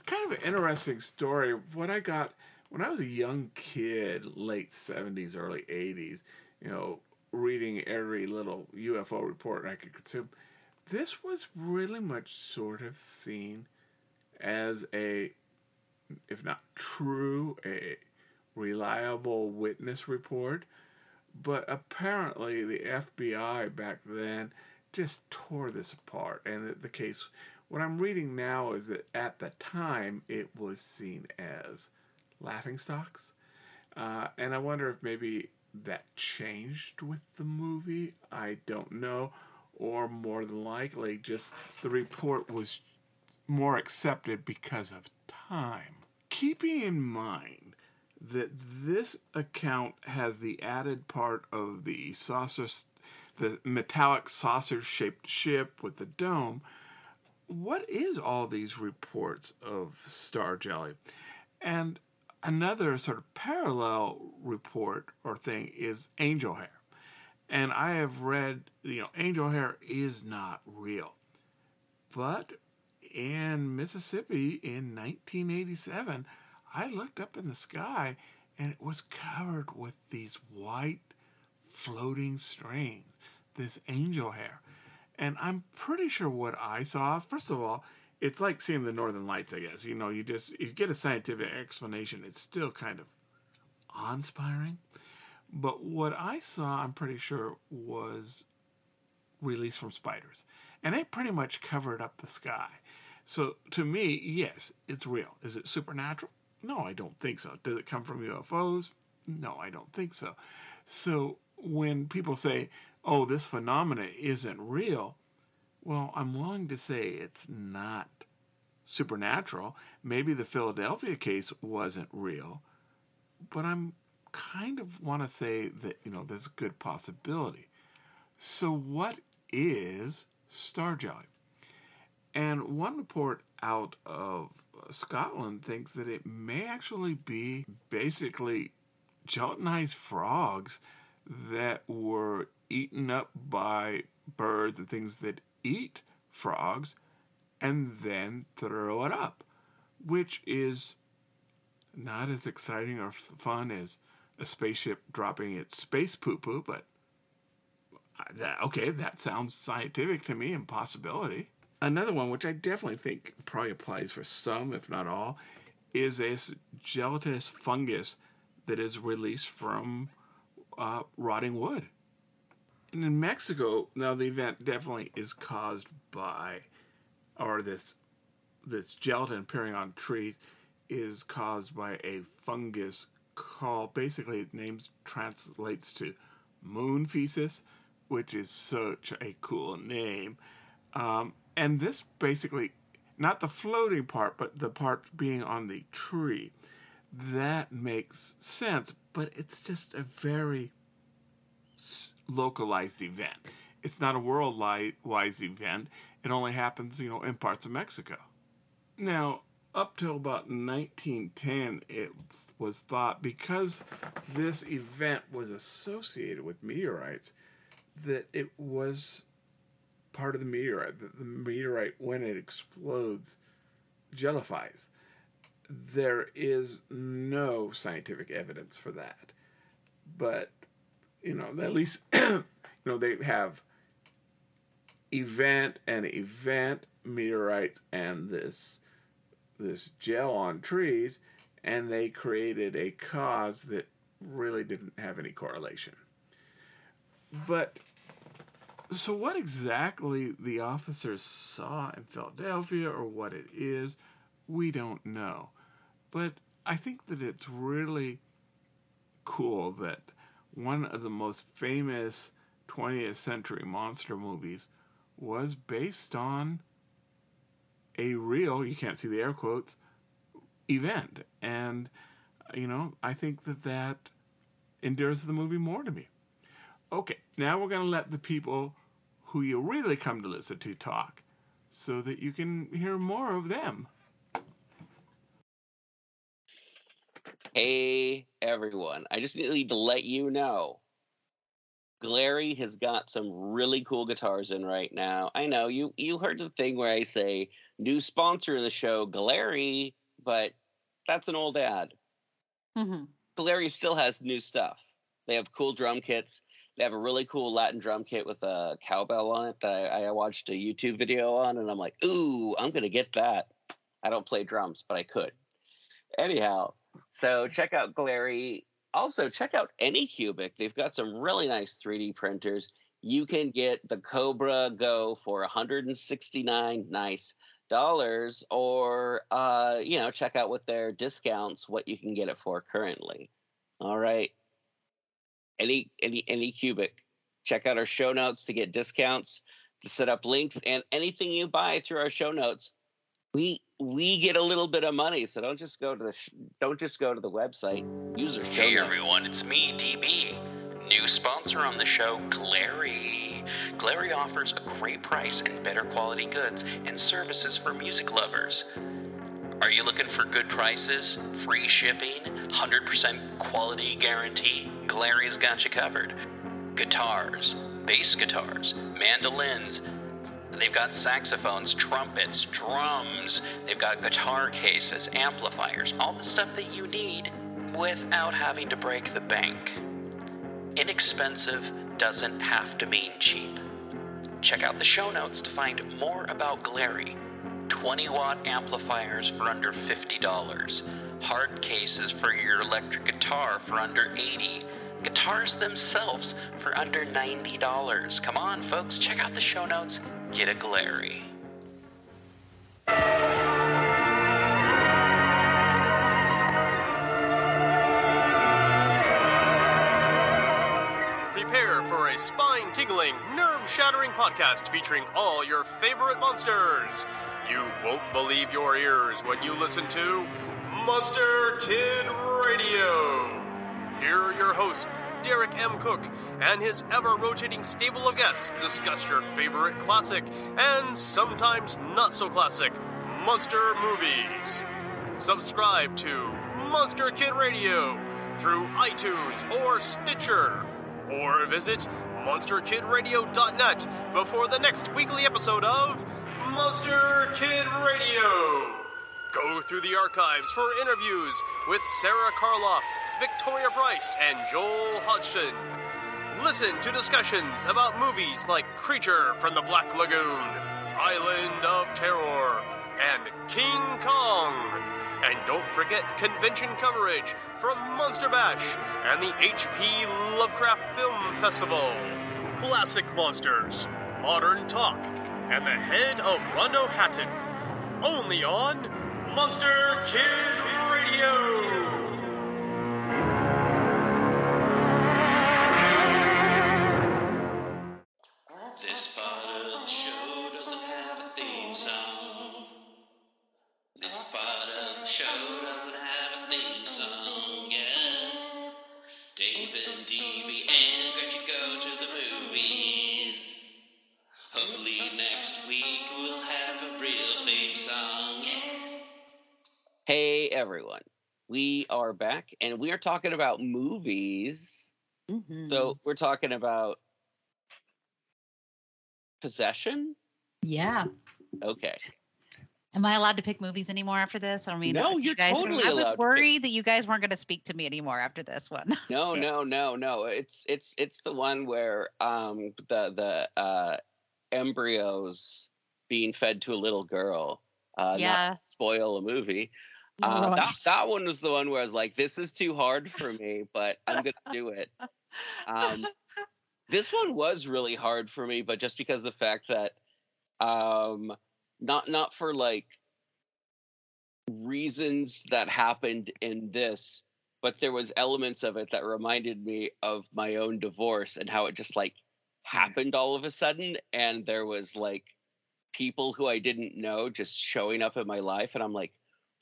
Kind of an interesting story. What I got when I was a young kid, late 70s, early 80s, reading every little UFO report I could consume, this was really much sort of seen as a, if not true, a reliable witness report. But apparently the FBI back then just tore this apart. And the case, what I'm reading now is that at the time it was seen as laughingstocks. And I wonder if maybe that changed with the movie. I don't know. Or more than likely, just the report was more accepted because of time. Keeping in mind that this account has the added part of the metallic saucer-shaped ship with the dome, what is all these reports of star jelly? And another sort of parallel report or thing is angel hair. And I have read, angel hair is not real. But in Mississippi in 1987, I looked up in the sky and it was covered with these white floating strings, this angel hair. And I'm pretty sure what I saw, first of all, it's like seeing the Northern Lights, I guess. You get a scientific explanation. It's still kind of awe-inspiring. But what I saw, I'm pretty sure, was released from spiders. And they pretty much covered up the sky. So to me, yes, it's real. Is it supernatural? No, I don't think so. Does it come from UFOs? No, I don't think so. So when people say, oh, this phenomena isn't real, well, I'm willing to say it's not supernatural. Maybe the Philadelphia case wasn't real, but I'm kind of want to say that, there's a good possibility. So what is star jelly? And one report out of Scotland thinks that it may actually be basically gelatinized frogs that were eaten up by birds and things that eat frogs and then throw it up, which is not as exciting or fun as a spaceship dropping its space poo-poo, but that sounds scientific to me and possibility. Another one, which I definitely think probably applies for some, if not all, is a gelatinous fungus that is released from rotting wood. And in Mexico, now the event definitely is caused by, or this gelatin appearing on trees is caused by a fungus called, basically its name translates to moon feces, which is such a cool name. And this basically, not the floating part, but the part being on the tree, that makes sense, but it's just a very localized event. It's not a worldwide event. It only happens, in parts of Mexico. Now, up till about 1910, it was thought, because this event was associated with meteorites, that it was part of the meteorite, that the meteorite, when it explodes, jellifies. There is no scientific evidence for that. But, at least, they have event, meteorites, and this gel on trees, and they created a cause that really didn't have any correlation. But so what exactly the officers saw in Philadelphia, or what it is, we don't know. But I think that it's really cool that one of the most famous 20th century monster movies was based on a real, you can't see the air quotes, event. And, I think that endears the movie more to me. Okay, now we're going to let the people who you really come to listen to talk. so that you can hear more of them. Hey, everyone. I just need to let you know, GLAAKI has got some really cool guitars in right now. I know, you heard the thing where I say, new sponsor of the show, GLAAKI, but that's an old ad. Mm-hmm. GLAAKI still has new stuff. They have cool drum kits. They have a really cool Latin drum kit with a cowbell on it that I watched a YouTube video on, and I'm like, ooh, I'm going to get that. I don't play drums, but I could. Anyhow, so check out GLAAKI. Also, check out Anycubic. They've got some really nice 3D printers. You can get the Cobra Go for $169 nice dollars, or check out with their discounts what you can get it for currently. All right. Anycubic. Check out our show notes to get discounts, to set up links, and anything you buy through our show notes, we get a little bit of money. So don't just go to the website. Use our show Hey notes. everyone, it's me, DB. New sponsor on the show, GLAAKI. GLAAKI offers a great price and better quality goods and services for music lovers. Are you looking for good prices, free shipping, 100% quality guarantee? GLAAKI's got you covered. Guitars, bass guitars, mandolins. They've got saxophones, trumpets, drums. They've got guitar cases, amplifiers, all the stuff that you need without having to break the bank. Inexpensive doesn't have to mean cheap. Check out the show notes to find more about GLAAKI. 20-watt amplifiers for under $50. Hard cases for your electric guitar for under $80. Guitars themselves for under $90. Come on, folks, check out the show notes. Get a GLAAKI. Prepare for a spine-tingling, nerve-shattering podcast featuring all your favorite monsters. You won't believe your ears when you listen to Monster Kid Radio. Here are your hosts, Derek M. Cook, and his ever-rotating stable of guests discuss your favorite classic and sometimes not-so-classic monster movies. Subscribe to Monster Kid Radio through iTunes or Stitcher, or visit monsterkidradio.net before the next weekly episode of Monster Kid Radio. Go through the archives for interviews with Sarah Karloff, Victoria Price, and Joel Hodgson. Listen to discussions about movies like Creature from the Black Lagoon, Island of Terror, and King Kong. And don't forget convention coverage from Monster Bash and the HP Lovecraft Film Festival. Classic monsters, modern talk, and the head of Rondo Hatton. Only on Monster Kid Radio. This part of the show doesn't have a theme song. This part of the show doesn't have a theme song, yeah. Dave and DB and Gretchen go to the movies. Hopefully next week we'll have a real theme song, yeah. Hey, everyone. We are back, and we are talking about movies. Mm-hmm. So we're talking about possession? Yeah. Okay. Am I allowed to pick movies anymore after this? I mean, No, you you're guys, totally I allowed was to worried that you guys weren't going to speak to me anymore after this one. No. It's the one where the embryos being fed to a little girl. Yeah. Not to spoil a movie. That one was the one where I was like, this is too hard for me, but I'm gonna do it. This one was really hard for me, but just because of the fact that not for like reasons that happened in this, but there was elements of it that reminded me of my own divorce and how it just like happened all of a sudden, and there was like people who I didn't know just showing up in my life, and I'm like,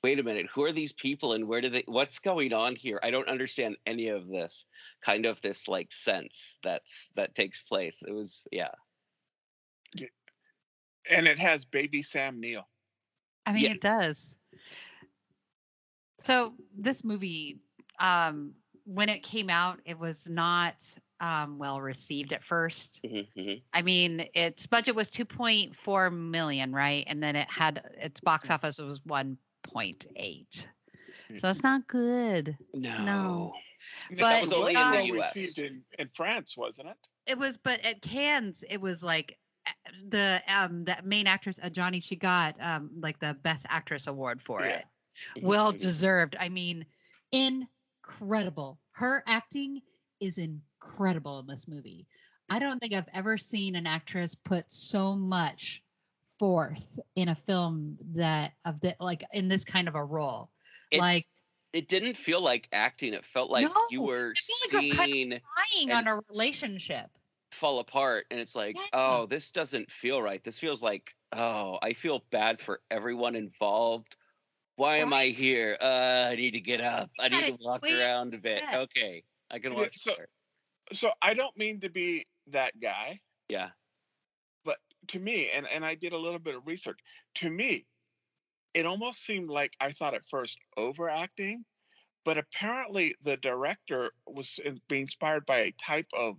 wait a minute, who are these people and what's going on here? I don't understand any of this kind of this like sense that takes place. It was, yeah. And it has baby Sam Neill. I mean, it does. So this movie, when it came out, it was not well received at first. I mean, its budget was 2.4 million, right? And then it had its box office was 1.8. So that's not good. No. But that was only in the US. Received in France, wasn't it? It was, but at Cannes, it was like the main actress Ajani, she got like the Best Actress award for it. Well deserved. I mean, incredible. Her acting is incredible in this movie. I don't think I've ever seen an actress put so much forth in a film like in this kind of a role. It didn't feel like acting. It felt like you were seeing on a relationship fall apart, and it's like, oh, this doesn't feel right. This feels like, oh, I feel bad for everyone involved. Why am I here? I need to get up. I need to walk around a bit. Okay, I can watch. So I don't mean to be that guy. Yeah. But to me, and I did a little bit of research, to me, it almost seemed like I thought at first overacting, but apparently the director was being inspired by a type of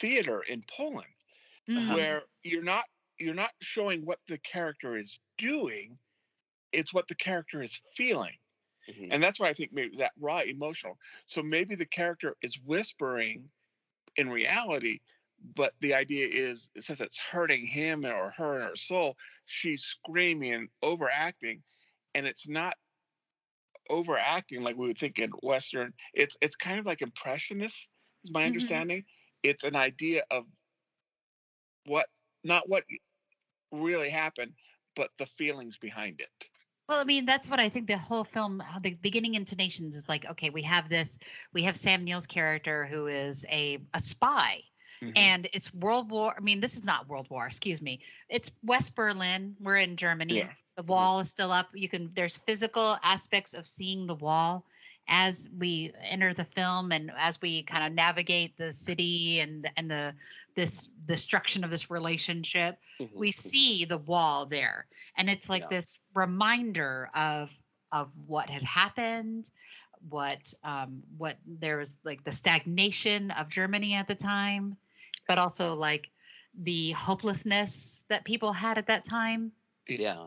theater in Poland where you're not showing what the character is doing, it's what the character is feeling. And that's why I think maybe that raw emotional. So maybe the character is whispering in reality, but the idea is, since it's hurting him or her in her soul, she's screaming and overacting, and it's not overacting like we would think in Western. It's kind of like impressionist, is my understanding. It's an idea of not what really happened, but the feelings behind it. Well, I mean, that's what I think the whole film, the beginning intonations is like, okay, we have Sam Neill's character who is a spy. And it's World War. I mean, this is not World War. Excuse me. It's West Berlin. We're in Germany. Yeah. The wall is still up. There's physical aspects of seeing the wall as we enter the film and as we kind of navigate the city and this destruction of this relationship. We see the wall there, and it's like this reminder of what had happened. What there was like the stagnation of Germany at the time, but also like the hopelessness that people had at that time. Yeah.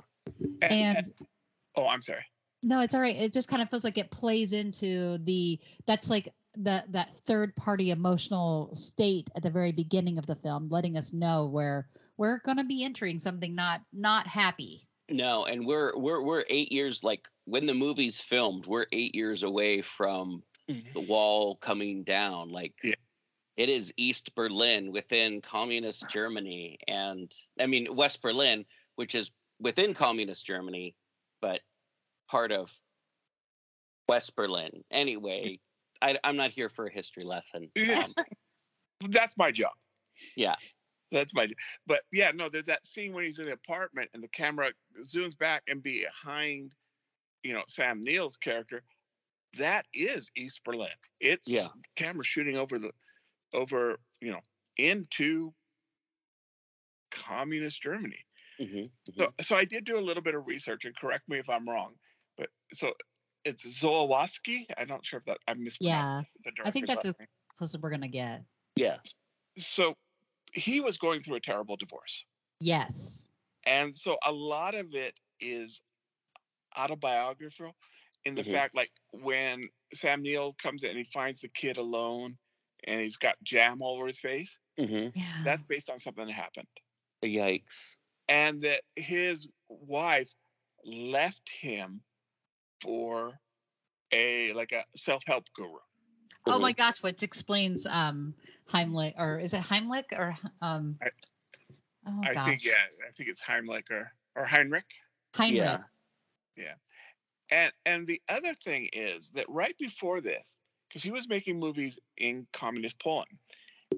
And oh, I'm sorry. No, it's all right. It just kind of feels like it plays into that's like that third party emotional state at the very beginning of the film, letting us know where we're going to be entering something not happy. No, and we're 8 years, like when the movie's filmed, we're 8 years away from the wall coming down. Like it is East Berlin within communist Germany, and I mean West Berlin, which is within communist Germany, but part of West Berlin. Anyway, I'm not here for a history lesson. That's my job. Yeah. That's my, but yeah, no, there's that scene when he's in the apartment and the camera zooms back and behind, Sam Neill's character. That is East Berlin. It's camera shooting over, into communist Germany. So I did do a little bit of research, and correct me if I'm wrong, but so it's Zolowaski. I'm not sure if that I mispronounced. Yeah, I think that's as close as we're gonna get. Yeah. So he was going through a terrible divorce. Yes. And so a lot of it is autobiographical in the fact, like when Sam Neill comes in and he finds the kid alone and he's got jam all over his face. That's based on something that happened. Yikes. And that his wife left him for a self-help guru. Oh my gosh, which explains Heimlich, or is it Heimlich or I think it's Heimlich or Heinrich. Heinrich. Yeah. And the other thing is that right before this, because he was making movies in communist Poland,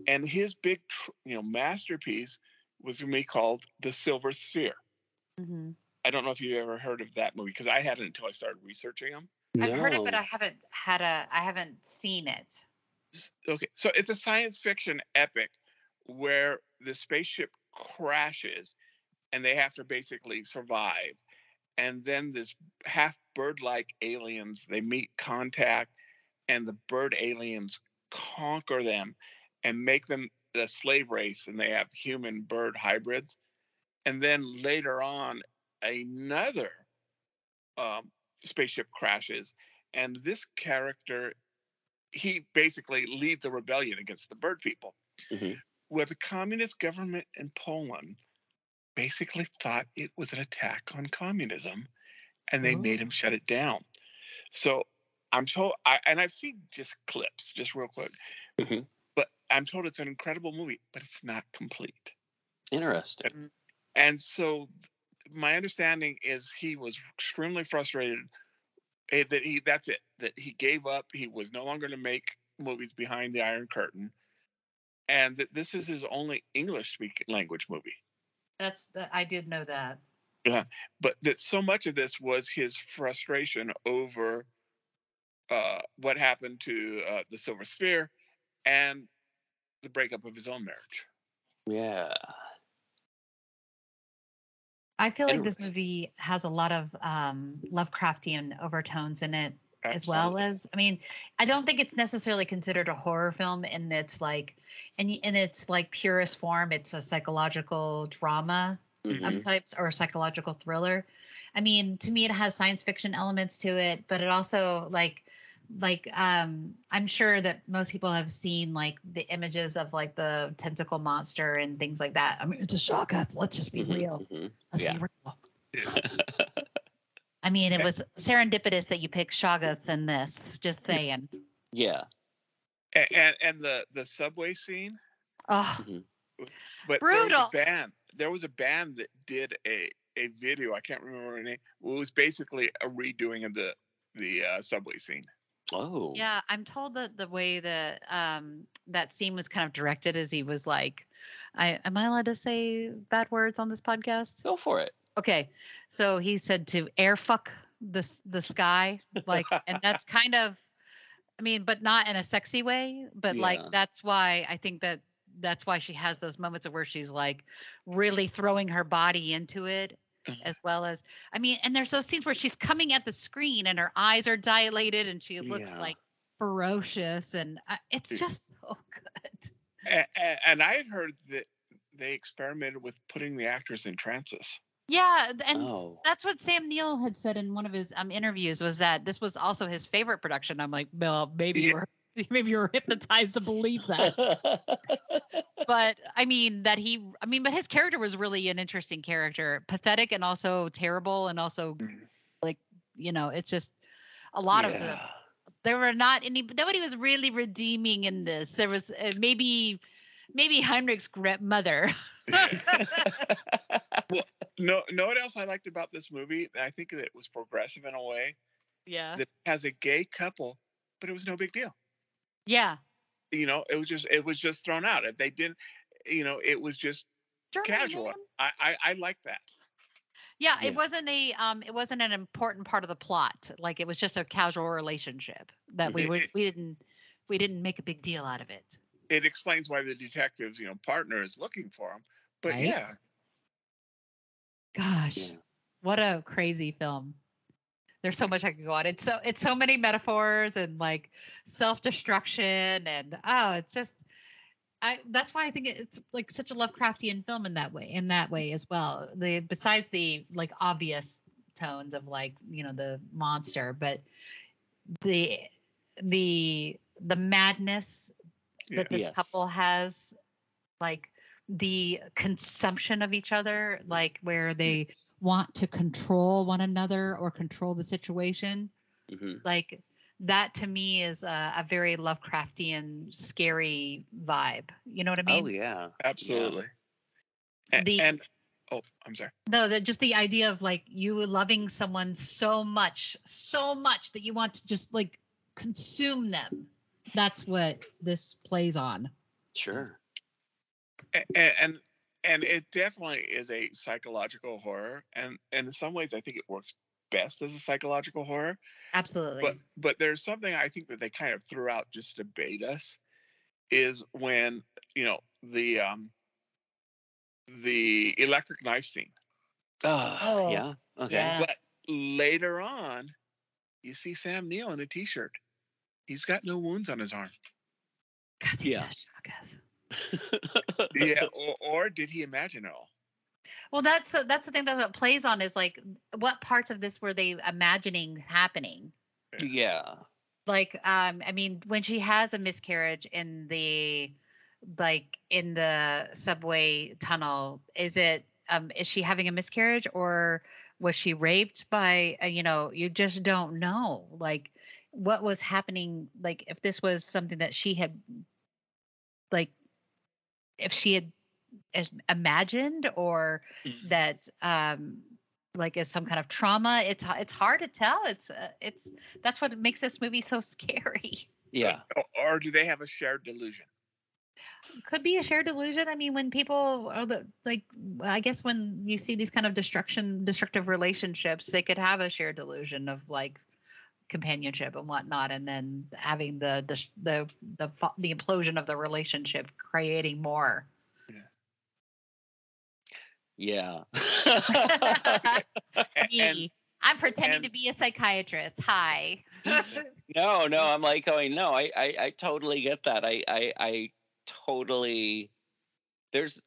and his big masterpiece was going to be called The Silver Sphere. I don't know if you ever heard of that movie, because I hadn't until I started researching them. I've heard it, but I haven't seen it. Okay, so it's a science fiction epic where the spaceship crashes and they have to basically survive. And then this half bird-like aliens, they meet contact, and the bird aliens conquer them and make them the slave race, and they have human bird hybrids. And then later on, another spaceship crashes, and this character, he basically leads a rebellion against the bird people. Where the communist government in Poland basically thought it was an attack on communism, and they made him shut it down. So I'm told, and I've seen just clips, just real quick, but I'm told it's an incredible movie, but it's not complete. Interesting. And so my understanding is he was extremely frustrated that he gave up. He was no longer going to make movies behind the Iron Curtain, and that this is his only English-speaking language movie. I did know that. Yeah, but that so much of this was his frustration over what happened to the Silver Sphere and the breakup of his own marriage. Yeah. I feel like this movie has a lot of Lovecraftian overtones in it, as well as, I mean, I don't think it's necessarily considered a horror film in its like, in its like purest form. It's a psychological drama of types, or a psychological thriller. I mean, to me, it has science fiction elements to it, but it also I'm sure that most people have seen like the images of like the tentacle monster and things like that. I mean, it's a Shoggoth. Let's just be real. Let's be real. I mean, it was serendipitous that you picked Shoggoths in this. Just saying. Yeah. And the subway scene. Oh, but brutal. There was a band that did a video. I can't remember her name. It was basically a redoing of the subway scene. Oh. Yeah, I'm told that the way that that scene was kind of directed is he was like, am I allowed to say bad words on this podcast? Go for it. Okay. So he said to air fuck the sky, like, and that's kind of, I mean, but not in a sexy way, but like, that's why I think that's why she has those moments of where she's like really throwing her body into it. As well as, I mean, and there's those scenes where she's coming at the screen and her eyes are dilated and she looks like ferocious, and it's just so good. And I had heard that they experimented with putting the actors in trances. Yeah, and that's what Sam Neill had said in one of his interviews, was that this was also his favorite production. I'm like, well, maybe you were hypnotized to believe that. But I mean but his character was really an interesting character, pathetic and also terrible, and also like, it's just a lot of there were nobody was really redeeming in this. There was maybe Heinrich's mother. Well, know what else I liked about this movie? I think that it was progressive in a way. Yeah. That it has a gay couple, but it was no big deal. Yeah. It was just thrown out. If they didn't, it was just casual. I like that. Yeah, it wasn't an important part of the plot. Like, it was just a casual relationship that we didn't make a big deal out of it. It explains why the detective's partner is looking for him. But right? Gosh, what a crazy film. There's so much I could go on. It's so many metaphors and like self-destruction, and it's just that's why I think it's like such a Lovecraftian film in that way as well. Besides the like obvious tones of like, the monster, but the madness that this couple has, like the consumption of each other, like where they want to control one another or control the situation. Like that to me is a very Lovecraftian, scary vibe. You know what I mean? Oh yeah, absolutely. Yeah. I'm sorry. No, just the idea of like you loving someone so much that you want to just like consume them. That's what this plays on. Sure. And it definitely is a psychological horror, and in some ways I think it works best as a psychological horror. Absolutely. But there's something I think that they kind of threw out just to bait us, is when the electric knife scene. Oh, yeah. Okay. Yeah. But later on, you see Sam Neill in a t-shirt. He's got no wounds on his arm. Because he's Yeah. a Shoggoth. Yeah, or did he imagine it all? Well, that's the thing that it plays on is like what parts of this were they imagining happening? Yeah. Like, I mean, when she has a miscarriage in the subway tunnel, is she having a miscarriage or was she raped by, you just don't know, like, what was happening, like, if this was something that she had, like, if she had imagined or that, like, is some kind of trauma. It's hard to tell. It's that's what makes this movie so scary. Yeah. Or do they have a shared delusion? Could be a shared delusion. I mean, when people are I guess when you see these kind of destructive relationships, they could have a shared delusion of like companionship and whatnot, and then having the implosion of the relationship creating more. Yeah. Me, I'm pretending to be a psychiatrist. Hi. No, I'm like going, no, I totally get that. I totally, there's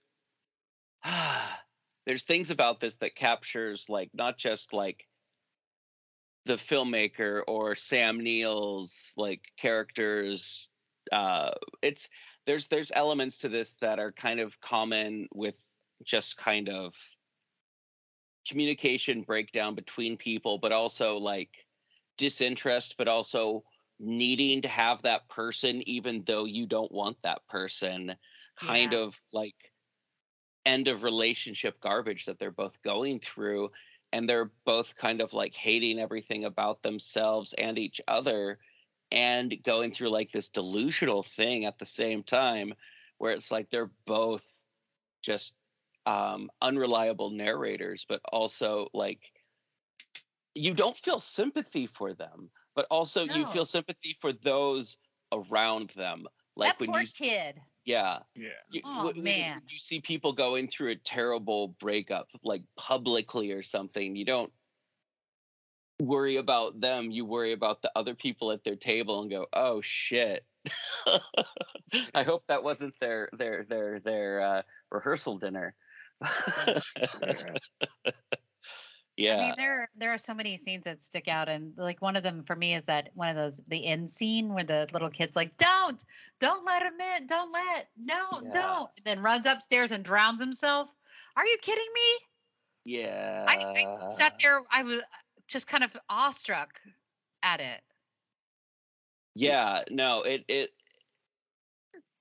things about this that captures like not just like the filmmaker or Sam Neill's like characters. There's elements to this that are kind of common with just kind of communication breakdown between people, but also like disinterest, but also needing to have that person even though you don't want that person, kind of like end of relationship garbage that they're both going through, and they're both kind of like hating everything about themselves and each other and going through like this delusional thing at the same time, where it's like they're both just unreliable narrators, but also like you don't feel sympathy for them, but also you feel sympathy for those around them. Like that poor kid. Yeah. Man. You see people going through a terrible breakup, like publicly or something. You don't worry about them. You worry about the other people at their table and go, "Oh shit." I hope that wasn't their rehearsal dinner. Yeah. I mean, there are so many scenes that stick out, and like one of them for me is that one of those, the end scene where the little kid's like, don't let him in, don't, then runs upstairs and drowns himself. Are you kidding me? Yeah. I sat there, I was just kind of awestruck at it. Yeah, no,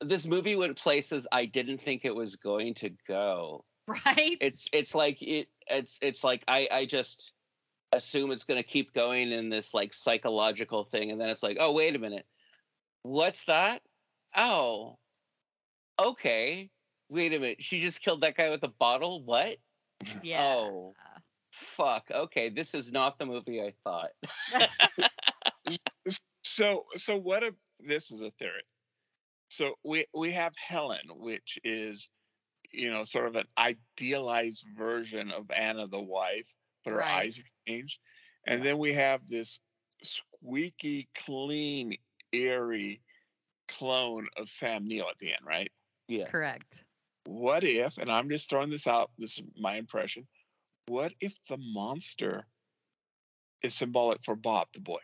this movie went places I didn't think it was going to go. Right? It's like I just assume it's going to keep going in this like psychological thing, and then it's like, oh, wait a minute, what's that? Oh, okay, wait a minute, she just killed that guy with a bottle. What? Yeah. Oh, fuck. Okay, this is not the movie I thought. So what if this is a theory? So we have Helen, which is, sort of an idealized version of Anna the wife, but her eyes are changed. And then we have this squeaky clean, eerie clone of Sam Neill at the end, right? Yeah. Correct. What if, and I'm just throwing this out, this is my impression, what if the monster is symbolic for Bob, the boy?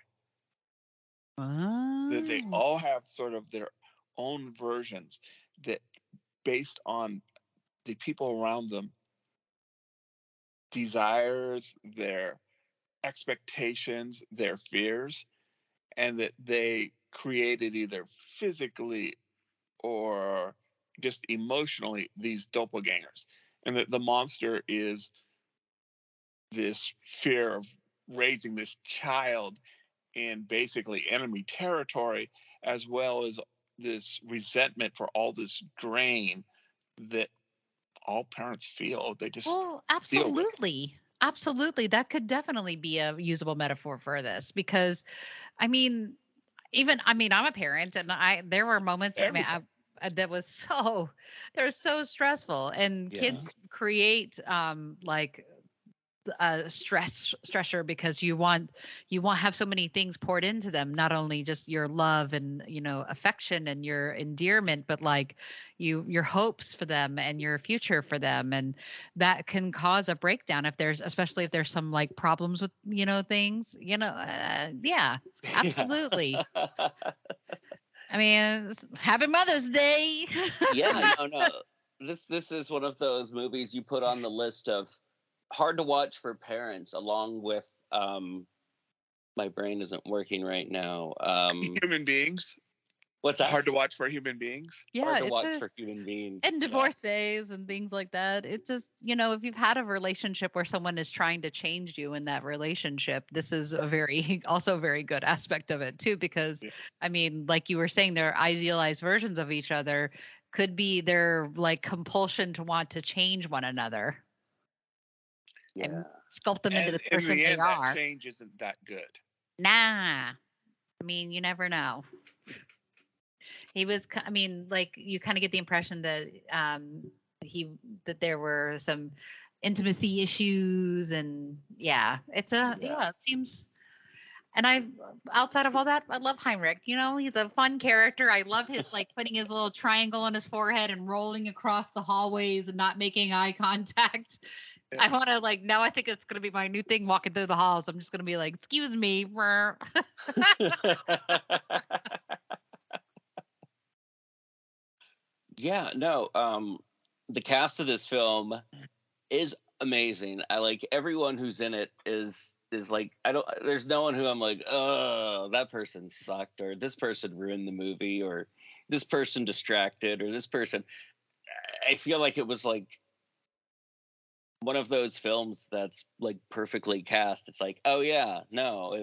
That they all have sort of their own versions that based on the people around them, desires, their expectations, their fears, and that they created either physically or just emotionally these doppelgangers, and that the monster is this fear of raising this child in basically enemy territory, as well as this resentment for all this drain that all parents feel. They just absolutely. Absolutely. That could definitely be a usable metaphor for this, because I mean, I'm a parent, and there were moments that was so stressful, and kids create like stressor because you want have so many things poured into them, not only just your love and affection and your endearment, but like your hopes for them and your future for them, and that can cause a breakdown especially if there's some like problems with things. Yeah, absolutely. I mean, happy Mother's Day. Yeah, no. This is one of those movies you put on the list of hard to watch for parents, along with my brain isn't working right now. Human Beings. What's that? Hard to watch for human beings. Yeah, hard to watch for human beings. And divorces and things like that. It's just, if you've had a relationship where someone is trying to change you in that relationship, this is also a very good aspect of it too, because I mean, like you were saying, their idealized versions of each other could be their like compulsion to want to change one another. Yeah. And sculpt them into the person in the end, they are. That change isn't that good. Nah. I mean, you never know. He was, I mean, like you kind of get the impression that that there were some intimacy issues, and it seems. And outside of all that, I love Heinrich. He's a fun character. I love his like putting his little triangle on his forehead and rolling across the hallways and not making eye contact. Yeah. I want to now I think it's going to be my new thing walking through the halls. I'm just going to be like, excuse me. Yeah, no. The cast of this film is amazing. I like everyone who's in it is like, there's no one who I'm like, oh, that person sucked, or this person ruined the movie, or this person distracted, or this person. I feel like it was like one of those films that's like perfectly cast. It's like, oh yeah, no,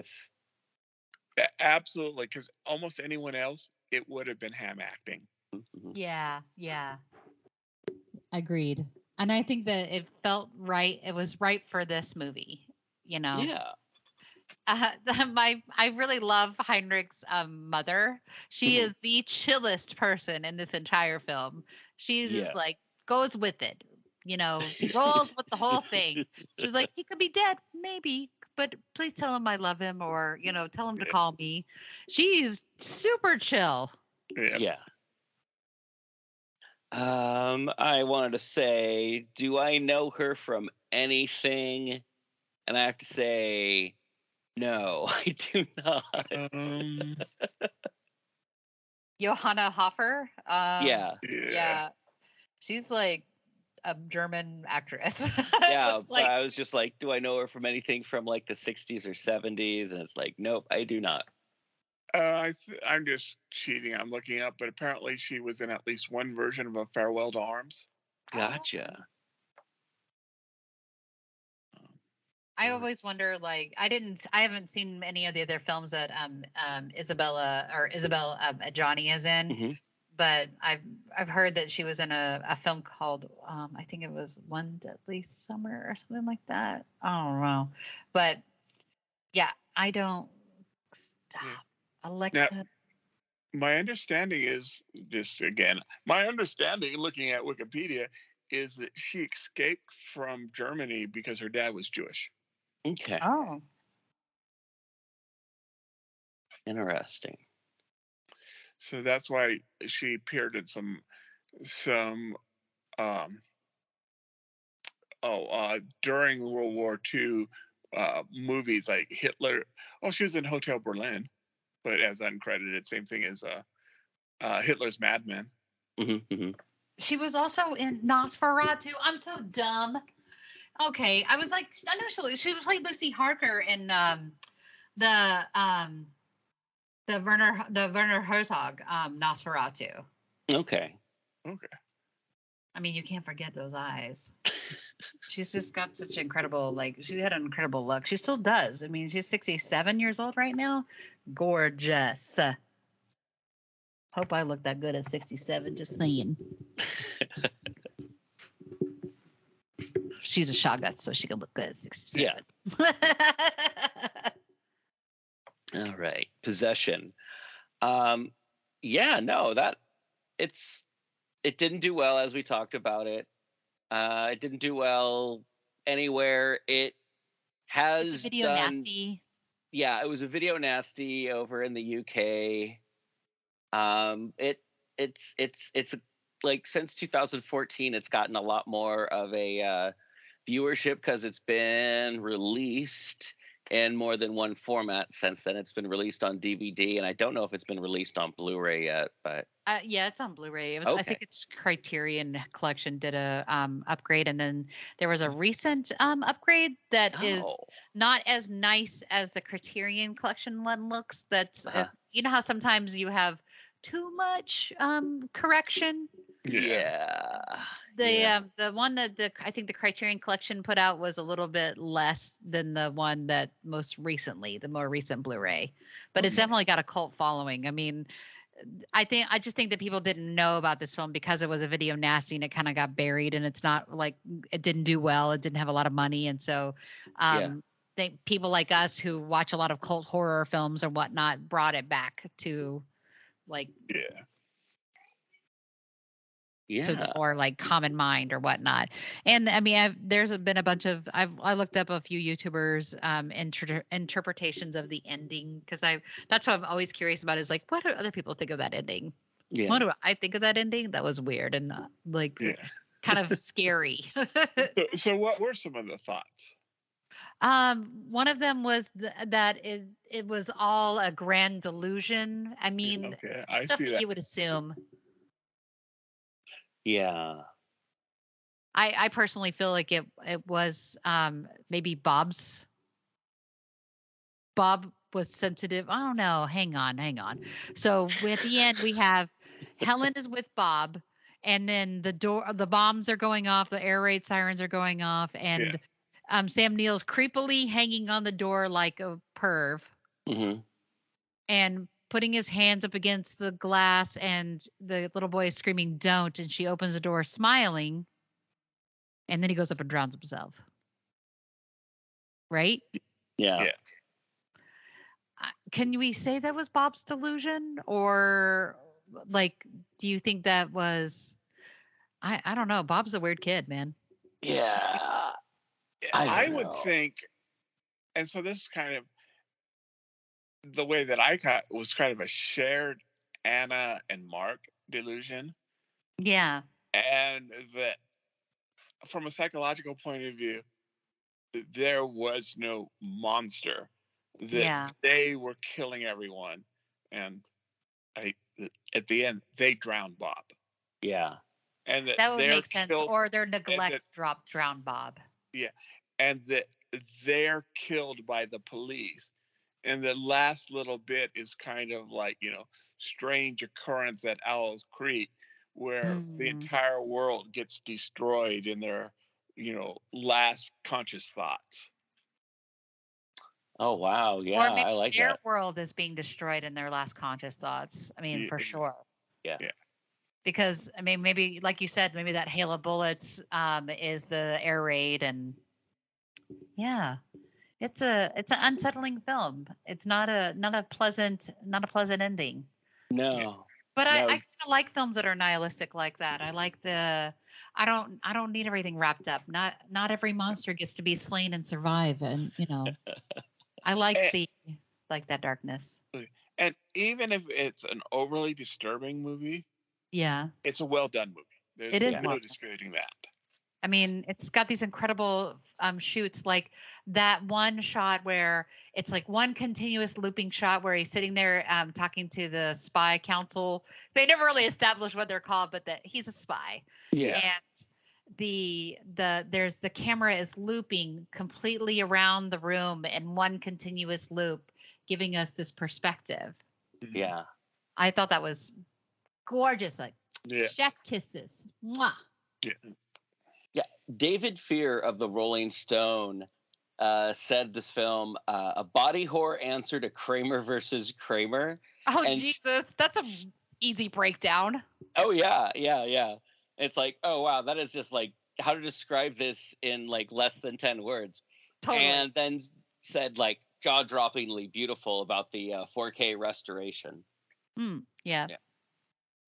absolutely, because almost anyone else, it would have been ham acting. Yeah. Agreed. And I think that it felt right. It was right for this movie, Yeah. I really love Heinrich's mother. She is the chillest person in this entire film. She's just like goes with it, rolls with the whole thing. She's like, he could be dead, maybe, but please tell him I love him, or tell him to call me. She's super chill. Yeah. I wanted to say, do I know her from anything? And I have to say, no, I do not. Johanna Hofer. Yeah. She's like a German actress. Yeah, but I was just like, do I know her from anything from like the 60s or 70s? And it's like, nope, I do not. I'm just cheating. I'm looking up, but apparently she was in at least one version of A Farewell to Arms. Gotcha. I always wonder, like, I haven't seen any of the other films that Isabel Adjani is in, mm-hmm. but I've heard that she was in a film called I think it was One Deadly Summer or something like that. I don't know, but yeah, I don't stop. Yeah. Alexa. Now, my understanding is looking at Wikipedia, is that she escaped from Germany because her dad was Jewish. Okay. Oh. Interesting. So that's why she appeared in some during World War II movies like Hitler. Oh, she was in Hotel Berlin, but as uncredited. Same thing as Hitler's Mad Men. Mm-hmm, mm-hmm. She was also in Nosferatu. I'm so dumb. Okay, I was like, I know she played Lucy Harker in the Werner Herzog Nosferatu. Okay. I mean, you can't forget those eyes. She's just got such incredible, she had an incredible look. She still does. I mean, she's 67 years old right now. Gorgeous. Hope I look that good at 67, just saying. She's a Shoggoth, so she can look good at 67. Yeah. All right. Possession. It didn't do well, as we talked about it. It didn't do well anywhere. It has it's a video done, nasty. Yeah, it was a video nasty over in the UK. It's like since 2014, it's gotten a lot more of a viewership because it's been released in more than one format since then. It's been released on DVD, and I don't know if it's been released on Blu-ray yet, but Yeah, it's on Blu-ray. Okay. I think it's Criterion Collection did a upgrade, and then there was a recent upgrade that is not as nice as the Criterion Collection one looks. That's you know how sometimes you have too much correction. The one that I think the Criterion Collection put out was a little bit less than the one that the more recent Blu-ray, but it's definitely got a cult following. I mean, I just think that people didn't know about this film because it was a video nasty and it kind of got buried, and it's not like it didn't do well. It didn't have a lot of money, and so people like us who watch a lot of cult horror films or whatnot brought it back to like to the more like common mind or whatnot. And I mean, there's been a bunch of I looked up a few YouTubers interpretations of the ending, because that's what I'm always curious about, is like, what do other people think of that ending? What do I think of that ending? That was weird and kind of scary. So what were some of the thoughts? One of them was it was all a grand delusion. I mean, I stuff see that that. you would assume. Yeah. I personally feel like it was maybe Bob was sensitive. I don't know. Hang on. So at the end we have Helen is with Bob, and then the bombs are going off, the air raid sirens are going off, and Sam Neill's creepily hanging on the door like a perv. Mm-hmm. And putting his hands up against the glass, and the little boy is screaming, "Don't," and she opens the door smiling, and then he goes up and drowns himself. Right? Yeah. Can we say that was Bob's delusion? Or like, do you think that was, I don't know. Bob's a weird kid, man. Yeah. I would think, and so this is kind of the way that I got, was kind of a shared Anna and Mark delusion. Yeah. And that from a psychological point of view, there was no monster. That they were killing everyone. And at the end, they drowned Bob. Yeah. And that would make sense. Or their neglect drowned Bob. Yeah. And that they're killed by the police. And the last little bit is kind of like, strange occurrence at Owl's Creek, where the entire world gets destroyed in their, last conscious thoughts. Oh, wow. Yeah, or maybe I like their that. world is being destroyed in their last conscious thoughts. I mean, for sure. Yeah. Because, I mean, maybe, like you said, maybe that hail of bullets is the air raid, and it's an unsettling film. It's not a pleasant ending. No. But I kind of like films that are nihilistic like that. I like I don't need everything wrapped up. Not every monster gets to be slain and survive, and I like that darkness. And even if it's an overly disturbing movie, it's a well done movie. There's no disputing that. I mean, it's got these incredible shoots, like that one shot where it's like one continuous looping shot where he's sitting there talking to the spy council. They never really established what they're called, but that he's a spy. Yeah. And the camera is looping completely around the room in one continuous loop, giving us this perspective. Yeah. I thought that was gorgeous. Like chef kisses. Mwah. Yeah. Yeah, David Fear of the Rolling Stone said this film, a body horror answer to Kramer versus Kramer. Oh, and Jesus, that's an easy breakdown. Oh, yeah. It's like, oh, wow, that is just like how to describe this in like less than 10 words. Totally. And then said like jaw-droppingly beautiful about the 4K restoration. Yeah.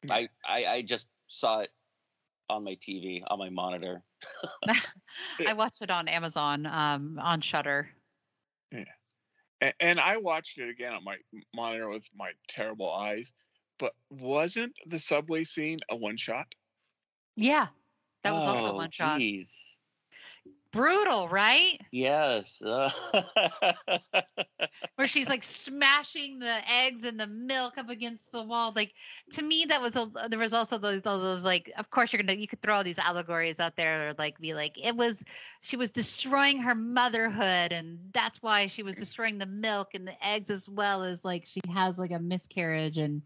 I just saw it on my TV, on my monitor. I watched it on Amazon, on Shudder. Yeah. And I watched it again on my monitor with my terrible eyes. But wasn't the subway scene a one shot? Yeah, that was also one shot. Jeez. Brutal, right? Yes. Where she's like smashing the eggs and the milk up against the wall. Like, to me, that was there was also those like, of course you could throw all these allegories out there, or like be like, she was destroying her motherhood, and that's why she was destroying the milk and the eggs, as well as like she has like a miscarriage, and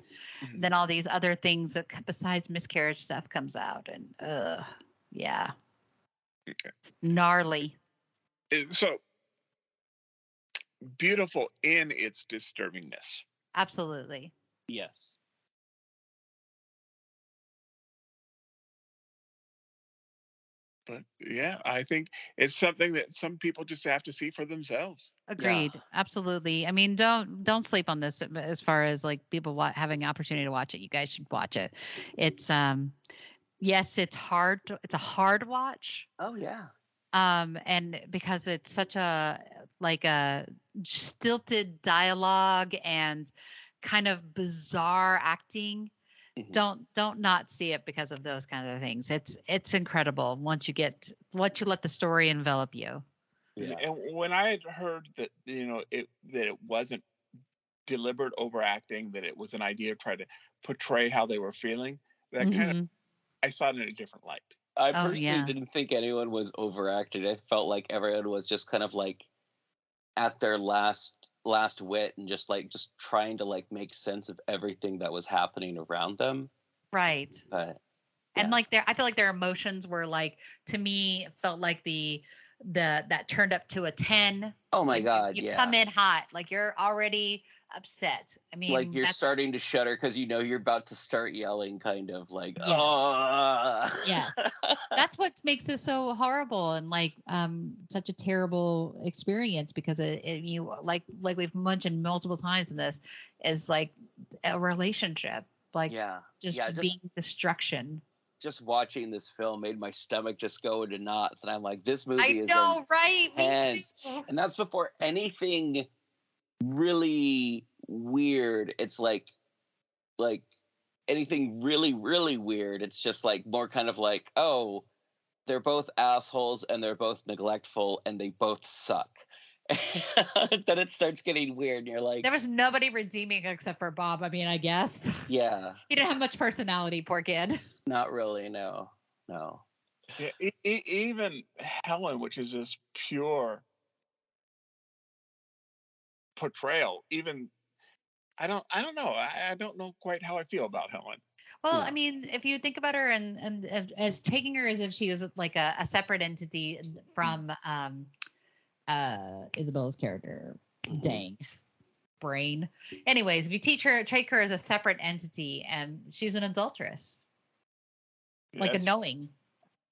then all these other things that besides miscarriage stuff comes out, and yeah. Okay. Gnarly. So beautiful in its disturbingness. Absolutely. Yes. But yeah, I think it's something that some people just have to see for themselves. Agreed. Yeah. Absolutely. I mean, don't sleep on this as far as like people having an opportunity to watch it. You guys should watch it. It's yes, it's hard. It's a hard watch. Oh yeah. And because it's such a stilted dialogue and kind of bizarre acting, don't not see it because of those kinds of things. It's incredible once you let the story envelop you. Yeah. And when I had heard that it wasn't deliberate overacting, that it was an idea to try to portray how they were feeling, that kind of, I saw it in a different light. I personally didn't think anyone was overacted. I felt like everyone was just kind of like at their last wit and just trying to like make sense of everything that was happening around them. Right. But and like I feel like their emotions were like, to me, felt like that turned up to a 10. Oh my like God. You come in hot, like you're already upset. I mean, like you're starting to shudder because you're about to start yelling, kind of like, yes. Oh. Yes. That's what makes this so horrible and like such a terrible experience, because you like we've mentioned multiple times in this, is like a relationship, like just being destruction. Just watching this film made my stomach just go into knots, and I'm like, this movie is right? intense. Me too. And that's before anything really weird. It's like anything really, really weird. It's just like more kind of like, oh, they're both assholes and they're both neglectful and they both suck. Then it starts getting weird, and you're like, there was nobody redeeming except for Bob. I mean, I guess. Yeah. He didn't have much personality, poor kid. Not really, no. Yeah, even Helen, which is this pure portrayal, even I don't know. I don't know quite how I feel about Helen. Well, I mean, if you think about her and as taking her as if she was like a separate entity from Isabella's character, dang brain. Anyways, if you take her as a separate entity, and she's an adulteress, like a knowing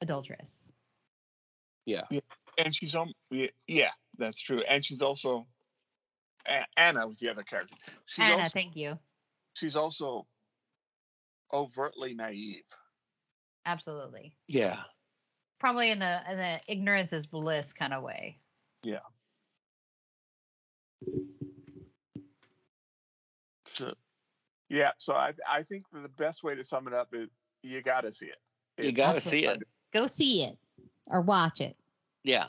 adulteress. Yeah, and she's that's true. And she's also Anna was the other character. Thank you. She's also overtly naive. Absolutely. Yeah. Probably in the ignorance is bliss kind of way. Yeah. So I think that the best way to sum it up is you got to see it. You got to see it. Go see it or watch it. Yeah.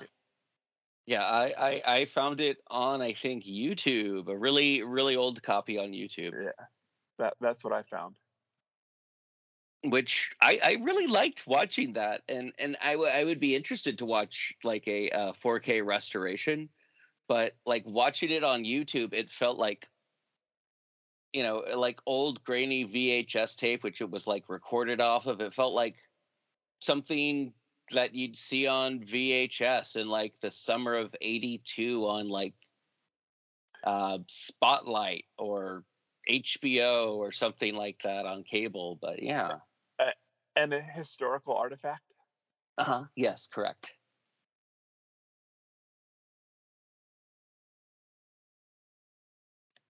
Yeah, I found it on, I think, YouTube, a really, really old copy on YouTube. Yeah, that's what I found. Which I really liked watching that, and I would be interested to watch like a 4K restoration, but like watching it on YouTube, it felt like, like old grainy VHS tape, which it was like recorded off of. It felt like something that you'd see on VHS in like the summer of '82 on like Spotlight or HBO or something like that on cable. But yeah. And a historical artifact? Yes, correct.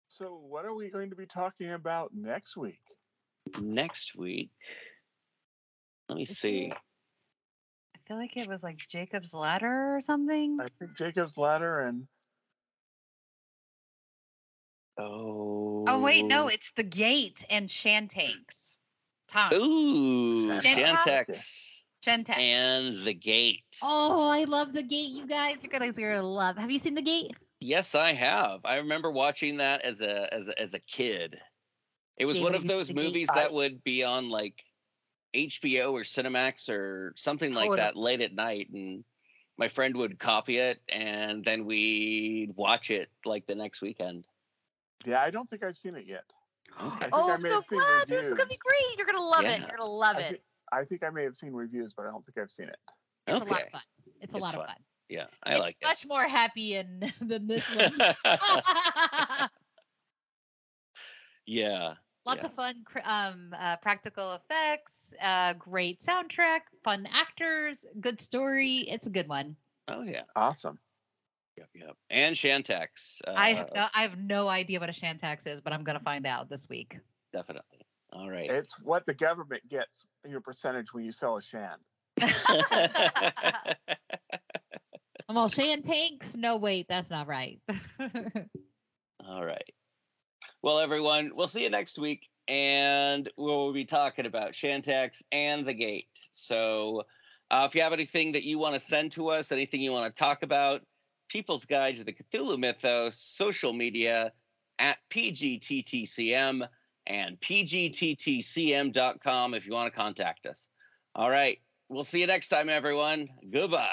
So what are we going to be talking about next week? Next week? Let me see. I feel like it was like Jacob's Ladder or something. I think Jacob's Ladder and Oh, wait, no, it's the Gate and SHANTAKS. Tom. Ooh, SHANTAKS. SHANTAKS. And the Gate. Oh, I love the Gate, you guys. You're gonna love. Have you seen the Gate? Yes, I have. I remember watching that as a kid. It was one of those movies that would be on like HBO or Cinemax or something like that late at night, and my friend would copy it, and then we'd watch it like the next weekend. Yeah, I don't think I've seen it yet. Okay. Oh, I'm so glad. This is going to be great. You're going to love it. You're going to love it. I think I may have seen reviews, but I don't think I've seen it. It's a lot of fun. It's a lot of fun. Yeah, I like it. It's much more happy than this one. Yeah. Lots of fun practical effects, great soundtrack, fun actors, good story. It's a good one. Oh, yeah. Awesome. Yep. And SHANTAKS. I have no idea what a SHANTAKS is, but I'm going to find out this week. Definitely. All right. It's what the government gets in your percentage when you sell a Shan. Well, SHANTAKS? No, wait, that's not right. All right. Well, everyone, we'll see you next week, and we'll be talking about SHANTAKS and the Gate. So if you have anything that you want to send to us, anything you want to talk about, People's Guide to the Cthulhu Mythos, social media at PGTTCM and PGTTCM.com if you want to contact us. All right. We'll see you next time, everyone. Goodbye.